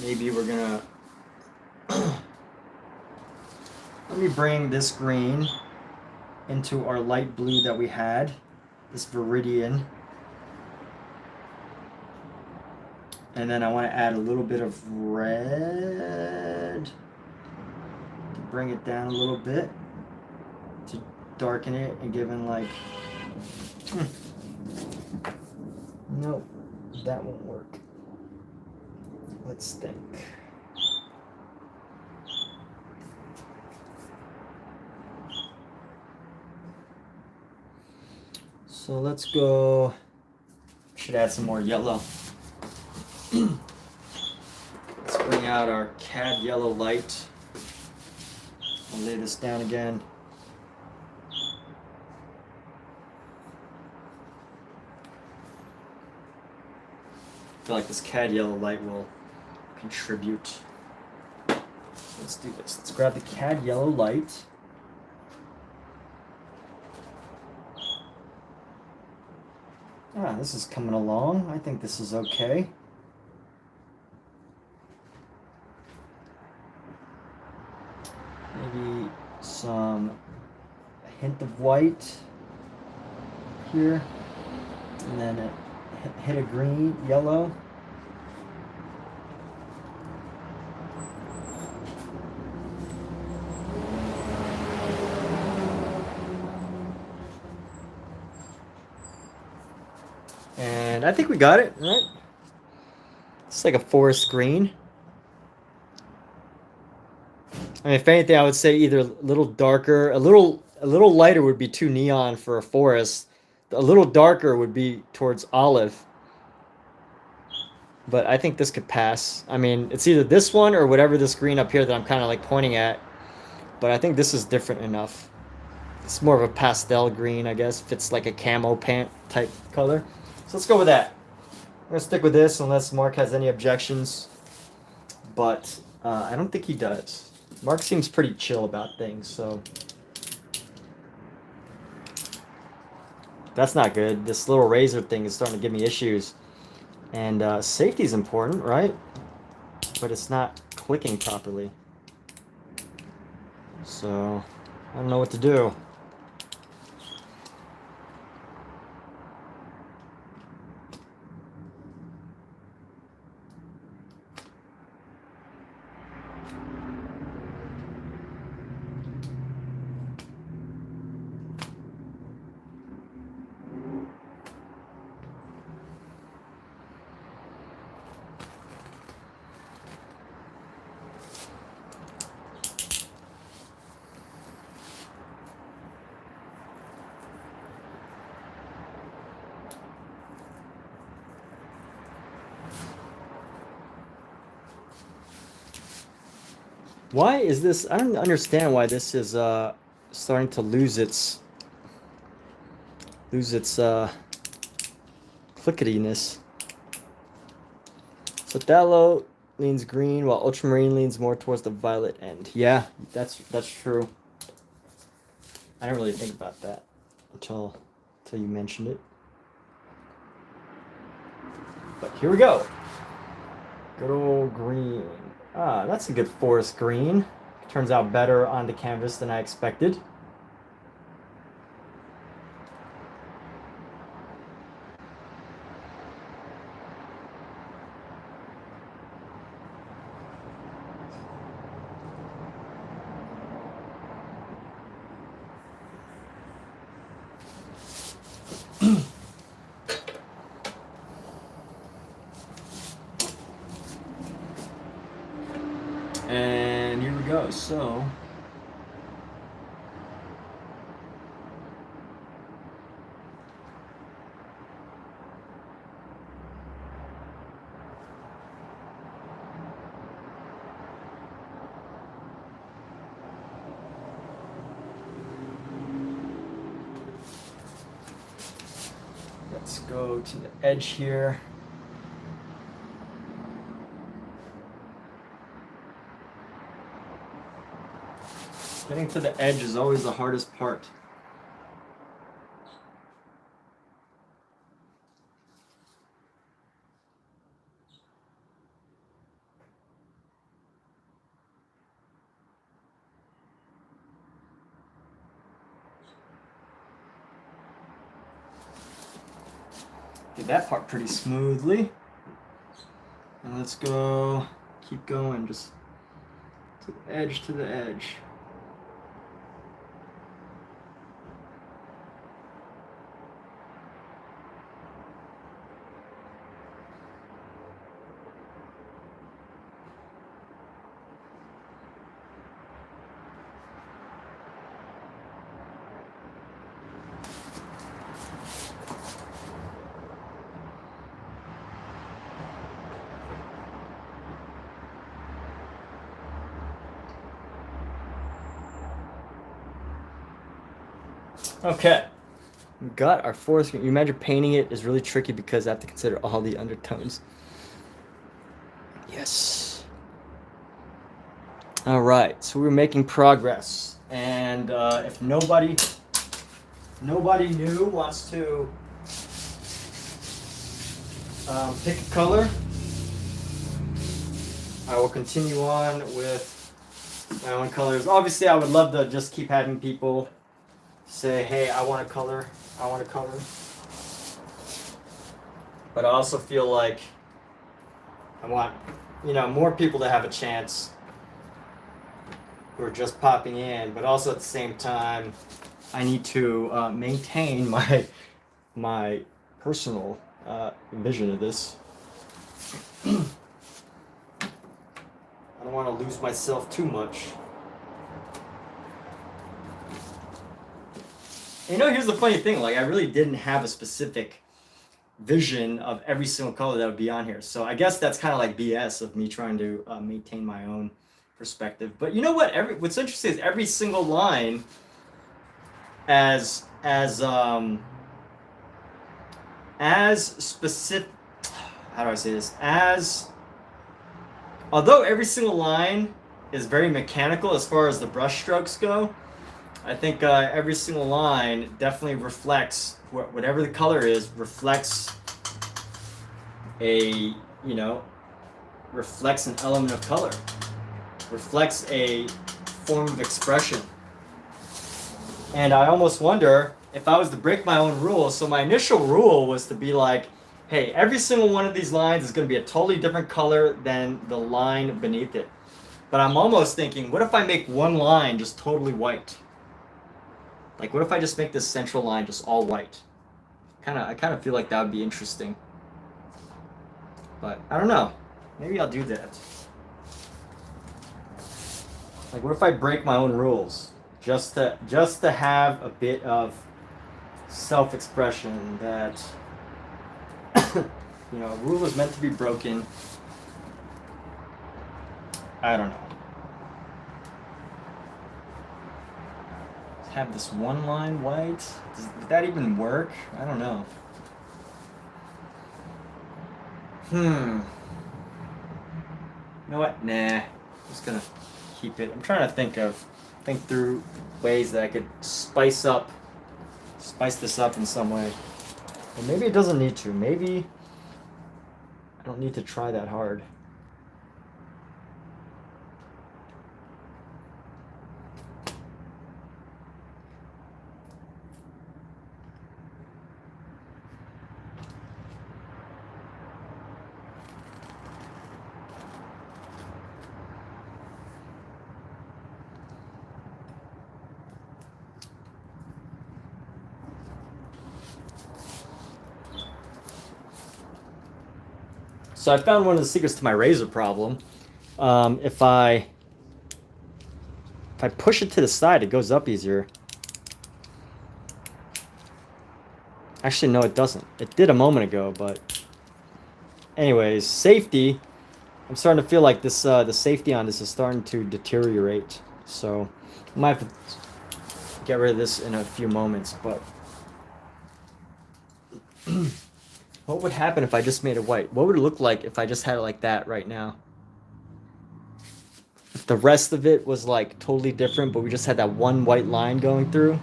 Maybe we're gonna let me bring this green into our light blue that we had, this viridian, and then I want to add a little bit of red to bring it down a little bit, to darken it and give it like nope, that won't work. Let's think. So let's go. Should add some more yellow. Let's bring out our cad yellow light. I'll lay this down again. I feel like this cad yellow light will contribute. So let's do this. Let's grab the cad yellow light. Ah, this is coming along. I think this is okay. Maybe a hint of white here, and then a hit of green, yellow. And I think we got it, right? It's like a forest green. I mean, if anything, I would say either a little darker, a little lighter would be too neon for a forest. A little darker would be towards olive. But I think this could pass. I mean, it's either this one or whatever this green up here that I'm kind of like pointing at. But I think this is different enough. It's more of a pastel green, I guess. Fits like a camo pant type color. So let's go with that. I'm going to stick with this unless Mark has any objections. But I don't think he does. Mark seems pretty chill about things, so. That's not good. This little razor thing is starting to give me issues. And safety is important, right? But it's not clicking properly. So, I don't know what to do. Why is this? I don't understand why this is starting to lose its clicketiness. So Phthalo leans green while ultramarine leans more towards the violet end. Yeah, that's true. I didn't really think about that until you mentioned it. But here we go. Good old green. Ah, that's a good forest green. Turns out better on the canvas than I expected. And here we go. So let's go to the edge here. Getting to the edge is always the hardest part. Did that part pretty smoothly. And let's go, keep going, just to the edge, to the edge. Okay, we got our forest. You imagine painting it is really tricky because I have to consider all the undertones. Yes. All right, so we're making progress, and if nobody new wants to pick a color, I will continue on with my own colors. Obviously, I would love to just keep having people say, hey, I want a color. But I also feel like I want, more people to have a chance who are just popping in, but also at the same time, I need to maintain my personal vision of this. I don't want to lose myself too much. Here's the funny thing, I really didn't have a specific vision of every single color that would be on here. So I guess that's kind of like BS of me trying to maintain my own perspective. But you know what? What's interesting is every single line as specific, how do I say this? Although every single line is very mechanical as far as the brush strokes go, I think every single line definitely reflects, whatever the color is, reflects reflects an element of color, reflects a form of expression. And I almost wonder if I was to break my own rules. So my initial rule was to be like, hey, every single one of these lines is going to be a totally different color than the line beneath it. But I'm almost thinking, what if I make one line just totally white? What if I just make this central line just all white? I kind of feel like that would be interesting. But I don't know. Maybe I'll do that. What if I break my own rules just to have a bit of self-expression that a rule is meant to be broken. I don't know. have this one line white. Would that even work? I don't know. You know what? Nah. I'm just gonna keep it. I'm trying to think through ways that I could spice this up in some way. Or maybe it doesn't need to. Maybe I don't need to try that hard. So I found one of the secrets to my razor problem. If I push it to the side, it goes up easier. Actually, no, it doesn't. It did a moment ago, but anyways, safety. I'm starting to feel like this the safety on this is starting to deteriorate. So I might have to get rid of this in a few moments, but what would happen if I just made it white? What would it look like if I just had it like that right now? If the rest of it was like totally different, but we just had that one white line going through.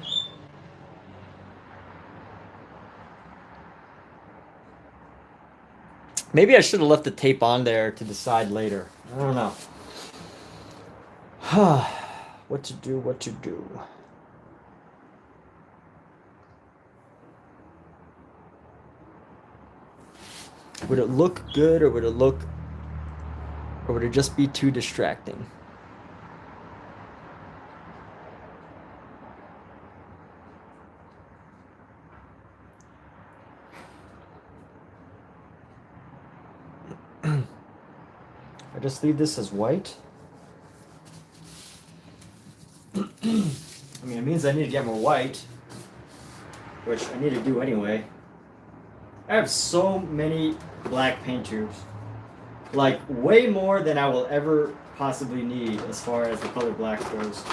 Maybe I should have left the tape on there to decide later. I don't know. What to do, what to do. Would it look good, or would it just be too distracting? I just leave this as white. I mean, it means I need to get more white, which I need to do anyway. I have so many black paint tubes. Like, way more than I will ever possibly need as far as the color black goes.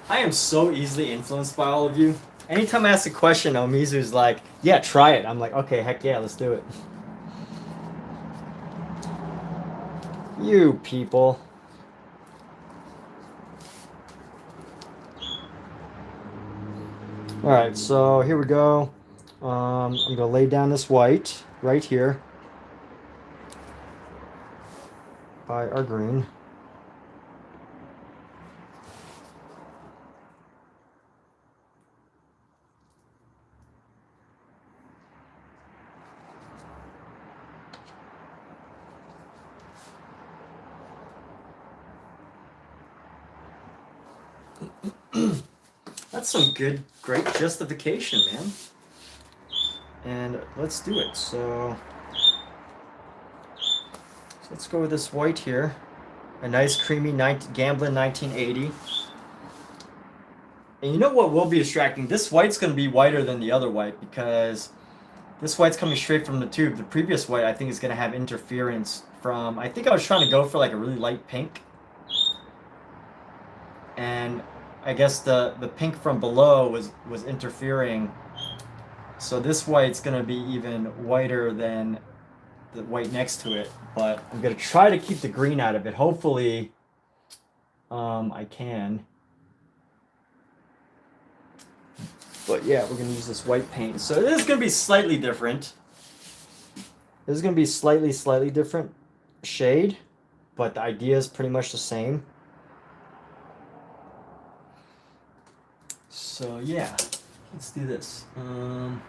I am so easily influenced by all of you. Anytime I ask a question, Omizu's like, yeah, try it. I'm like, okay, heck yeah, let's do it. You people. Alright, so here we go. I'm going to lay down this white right here by our green. That's some great justification, man. And let's do it. So let's go with this white here. A nice creamy Gamblin 1980. And you know what will be distracting? This white's going to be whiter than the other white because this white's coming straight from the tube. The previous white, I think, is going to have interference from... I think I was trying to go for like a really light pink. And I guess the pink from below was interfering. So this white's going to be even whiter than the white next to it. But I'm going to try to keep the green out of it. Hopefully I can. But yeah, we're going to use this white paint. So this is going to be slightly different. This is going to be slightly different shade. But the idea is pretty much the same. So yeah, let's do this. You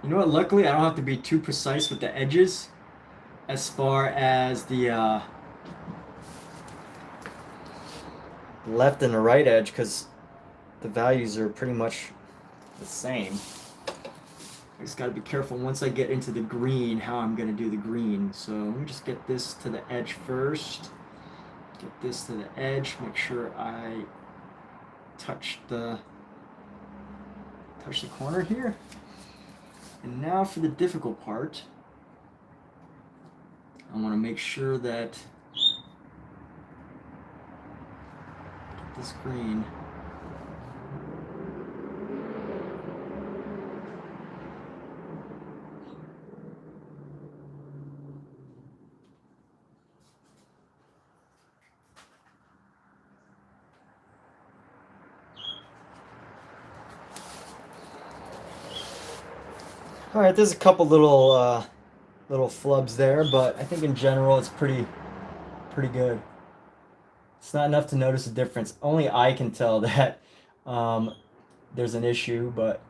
know what, luckily I don't have to be too precise with the edges as far as the left and the right edge, because the values are pretty much the same. I just got to be careful once I get into the green how I'm going to do the green. So let me just get this to the edge first. Get this to the edge. Make sure I touch the corner here. And now for the difficult part. I want to make sure that get this green. All right, there's a couple little flubs there, but I think in general it's pretty good. It's not enough to notice a difference. Only I can tell that there's an issue, but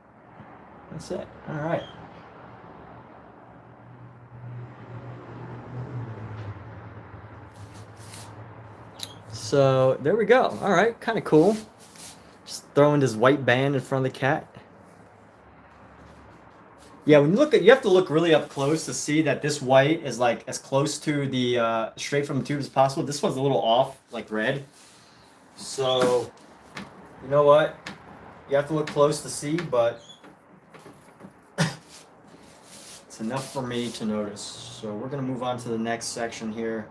that's it. All right. So there we go. All right, kind of cool. Just throwing this white band in front of the cat. Yeah, when you look at, you have to look really up close to see that this white is like as close to the straight from the tube as possible. This one's a little off, like red. So, you know what? You have to look close to see, but it's enough for me to notice. So we're gonna move on to the next section here.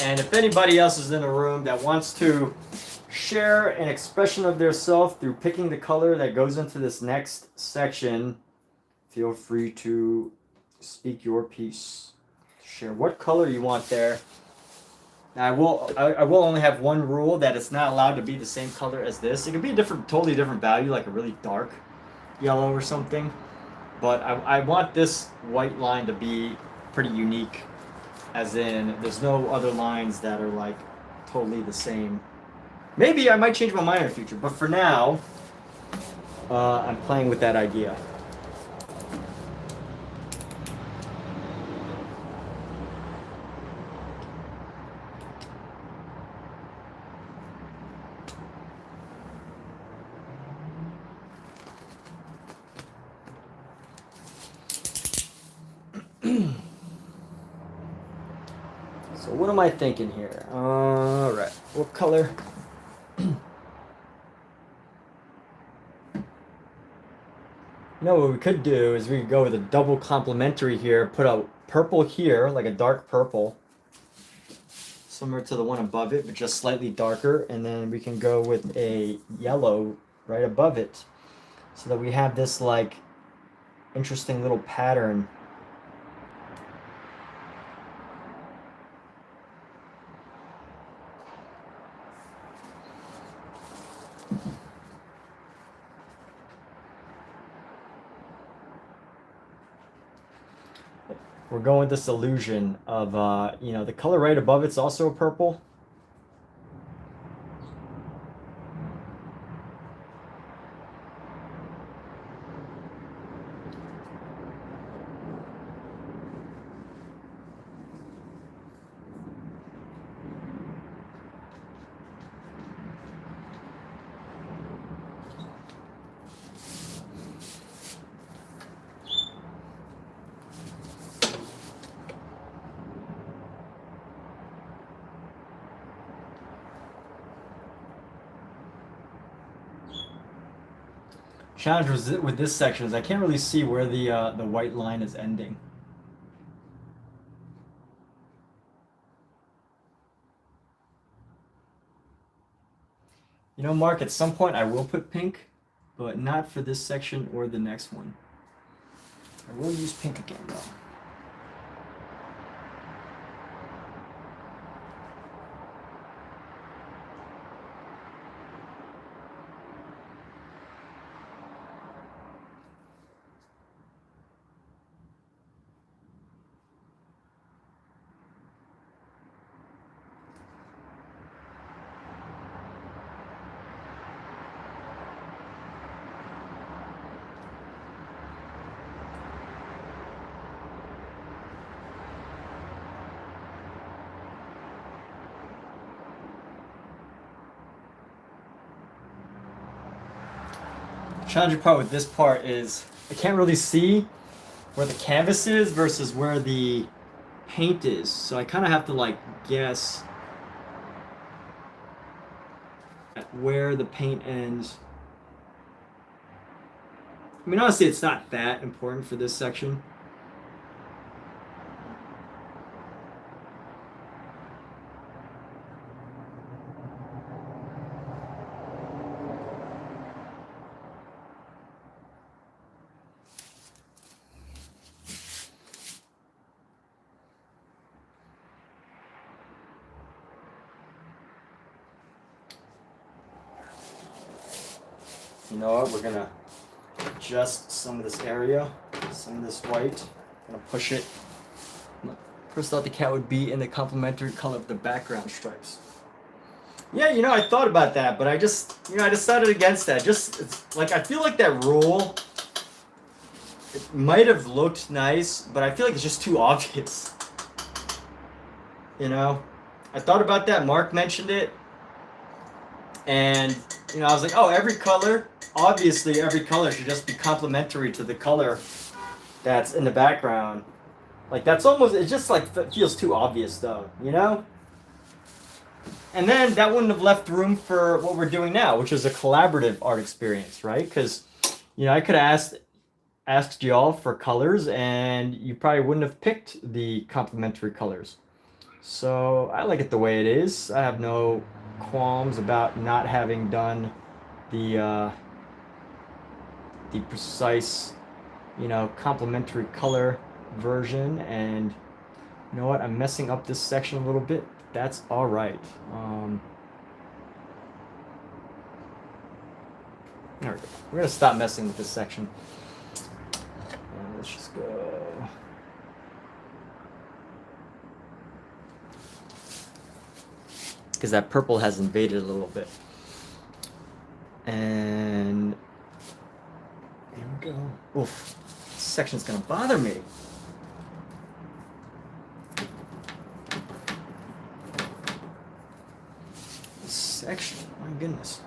And if anybody else is in the room that wants to share an expression of their self through picking the color that goes into this next section, feel free to speak your piece. Share what color you want there. Now I will only have one rule, that it's not allowed to be the same color as this. It could be a totally different value, like a really dark yellow or something. But I want this white line to be pretty unique. As in, there's no other lines that are like totally the same. Maybe I might change my mind in the future, but for now, I'm playing with that idea. So what am I thinking here? All right, what color? You know what we could do is we could go with a double complementary here, put a purple here, like a dark purple, similar to the one above it, but just slightly darker, and then we can go with a yellow right above it, so that we have this like interesting little pattern. We're going with this illusion of, you know, the color right above it's also a purple. Challenge with this section is I can't really see where the white line is ending. You know, Mark, at some point I will put pink, but not for this section or the next one. I will use pink again, though. challenging part with this part is I can't really see where the canvas is versus where the paint is. So I kind of have to like guess where the paint ends. I mean, honestly, it's not that important for this section. You know what? We're gonna adjust some of this area, some of this white. Gonna push it. First thought the cat would be in the complementary color of the background stripes. Yeah, you know, I thought about that, but I just, you know, I decided against that. Just, it's like, I feel like that rule, it might have looked nice, but I feel like it's just too obvious. You know? I thought about that. Mark mentioned it. And, you know, I was like, oh, every color, obviously every color should just be complementary to the color that's in the background. Like, that's almost, it just like feels too obvious though, you know? And then that wouldn't have left room for what we're doing now, which is a collaborative art experience, right? Because, you know, I could have asked y'all for colors and you probably wouldn't have picked the complementary colors. So I like it the way it is. I have no qualms about not having done the precise, you know, complementary color version. And you know what? I'm messing up this section a little bit. That's all right. There we go. We're gonna stop messing with this section. And let's just go. Because that purple has invaded a little bit. And here we go. Oof, this section's gonna bother me. This section, my goodness.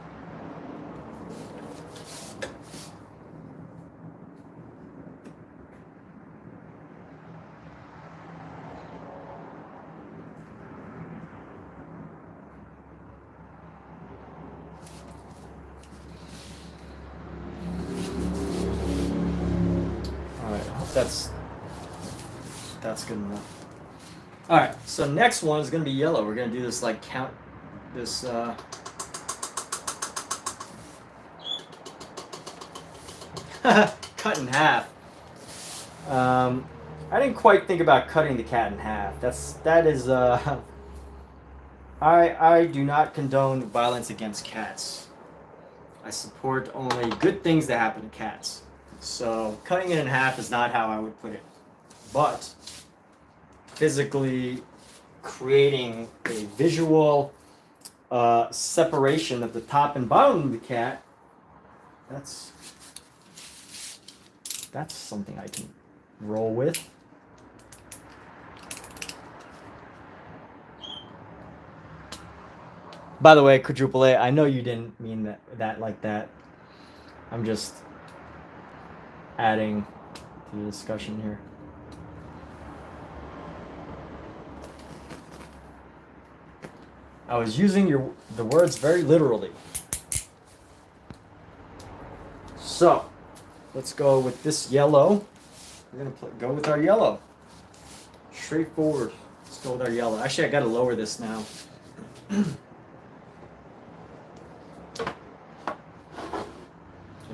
That's good enough. All right, so next one is gonna be yellow. We're gonna do this like count this. Cut in half. I didn't quite think about cutting the cat in half. That is. I do not condone violence against cats. I support only good things that happen to cats. So cutting it in half is not how I would put it. But physically creating a visual separation of the top and bottom of the cat, that's something I can roll with. By the way, quadruple A, I know you didn't mean that like that. I'm just adding to the discussion here. I was using the words very literally. So, let's go with this yellow. We're gonna go with our yellow. Straightforward. Let's go with our yellow. Actually, I gotta lower this now.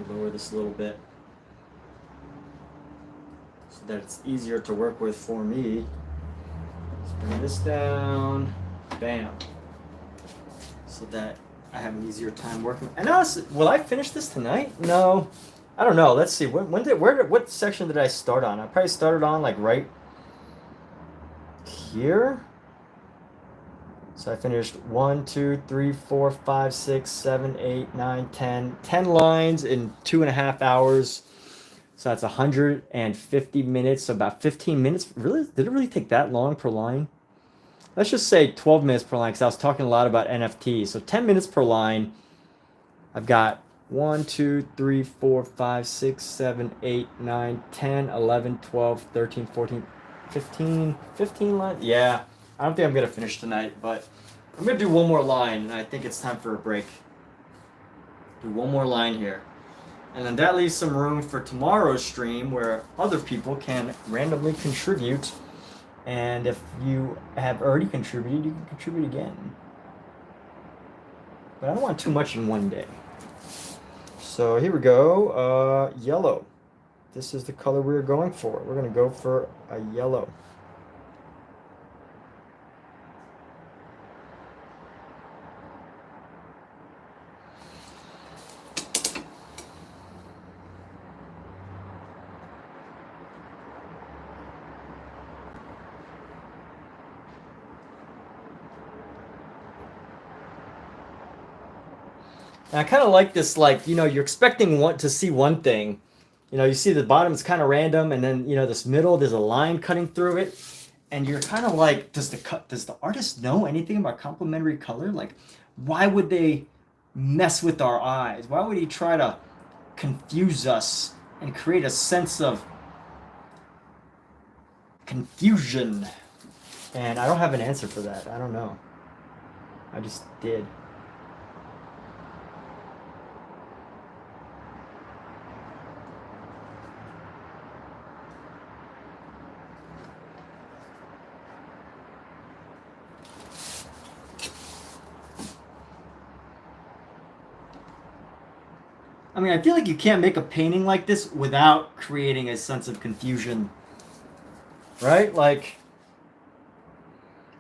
Lower this a little bit so that it's easier to work with for me. Let's bring this down. Bam. So that I have an easier time working. And honestly, will I finish this tonight? No. I don't know. Let's see. What section did I start on? I probably started on like right here. So I finished 1, 2, 3, 4, 5, 6, 7, 8, 9, 10. 10 lines in 2.5 hours. So that's 150 minutes, so about 15 minutes. Really? Did it really take that long per line? Let's just say 12 minutes per line because I was talking a lot about NFTs. So 10 minutes per line. I've got 1, 2, 3, 4, 5, 6, 7, 8, 9, 10, 11, 12, 13, 14, 15 lines. Yeah, I don't think I'm gonna finish tonight, but I'm gonna do one more line, and I think it's time for a break. Do one more line here. And then that leaves some room for tomorrow's stream where other people can randomly contribute. And if you have already contributed, you can contribute again. But I don't want too much in one day. So here we go. Yellow. This is the color we're going for. We're going to go for a yellow. And I kind of like this, like, you're expecting to see one thing. You see the bottom is kind of random, and then, this middle, there's a line cutting through it. And you're kind of like, does the artist know anything about complementary color? Like, why would they mess with our eyes? Why would he try to confuse us and create a sense of confusion? And I don't have an answer for that. I don't know. I just did. I mean, I feel like you can't make a painting like this without creating a sense of confusion. Right? Like,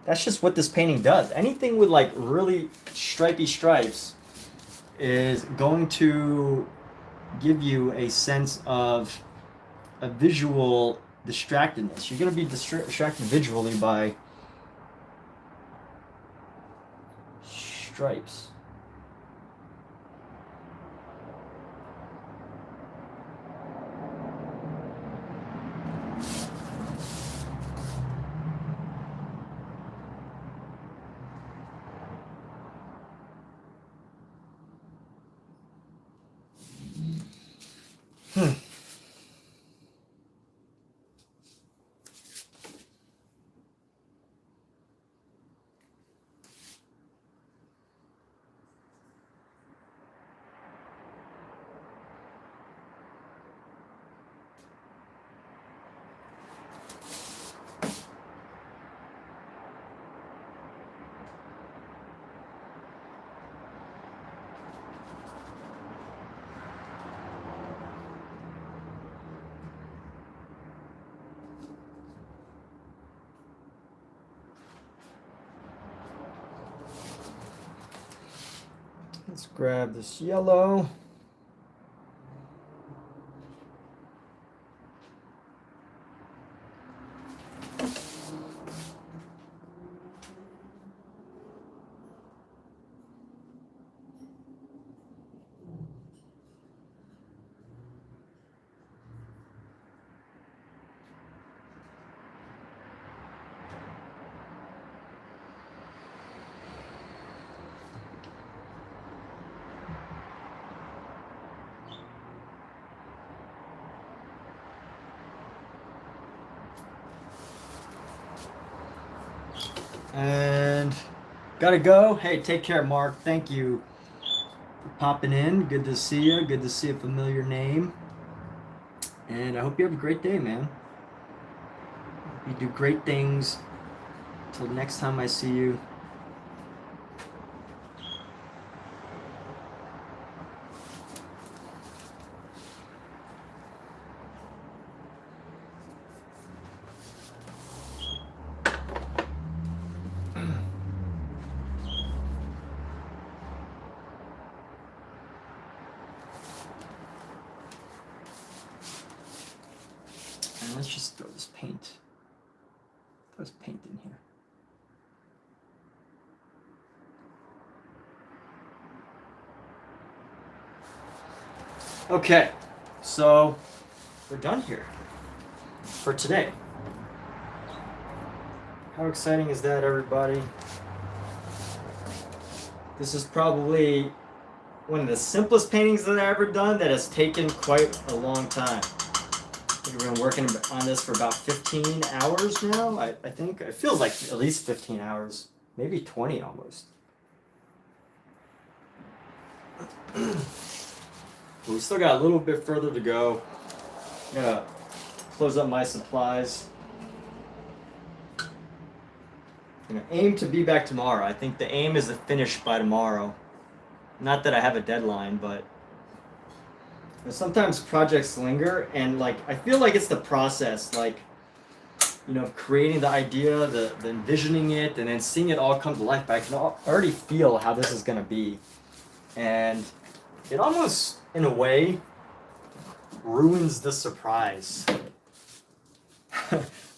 that's just what this painting does. Anything with, like, really stripy stripes is going to give you a sense of a visual distractedness. You're going to be distracted visually by stripes. Let's grab this yellow. And gotta go. Hey, take care, Mark. Thank you for popping in. Good to see you. Good to see a familiar name. And I hope you have a great day, man. You do great things. Till next time I see you. And let's just throw this paint. Throw this paint in here. Okay, so we're done here for today. How exciting is that, everybody? This is probably one of the simplest paintings that I've ever done that has taken quite a long time. We've been working on this for about 15 hours now. I think it feels like at least 15 hours, maybe 20 almost. We still got a little bit further to go. I'm gonna close up my supplies. I'm gonna aim to be back tomorrow. I think the aim is to finish by tomorrow. Not that I have a deadline, but sometimes projects linger, and like I feel like it's the process, like, you know, creating the idea, the envisioning it, and then seeing it all come to life. But I can already feel how this is gonna be, and it almost, in a way, ruins the surprise.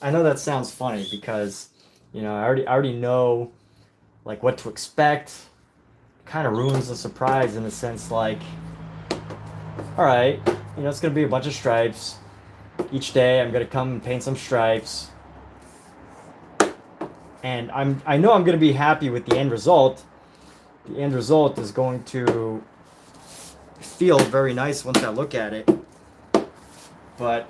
I know that sounds funny because, you know, I already know like what to expect. Kind of ruins the surprise in the sense like, all right, you know, it's gonna be a bunch of stripes. Each day I'm gonna come and paint some stripes. And I know I'm gonna be happy with the end result. The end result is going to feel very nice once I look at it. But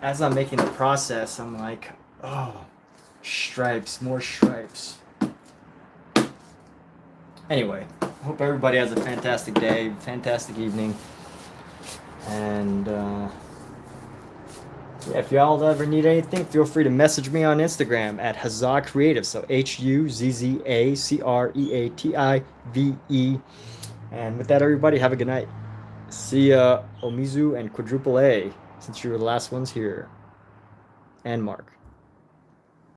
as I'm making the process, I'm like, oh, stripes, more stripes. Anyway, I hope everybody has a fantastic day, fantastic evening. And yeah, if y'all ever need anything, feel free to message me on Instagram at Huzzah Creative. So HUZZACREATIVE. And with that, everybody, have a good night. See ya, Omizu and Quadruple A, since you were the last ones here. And Mark.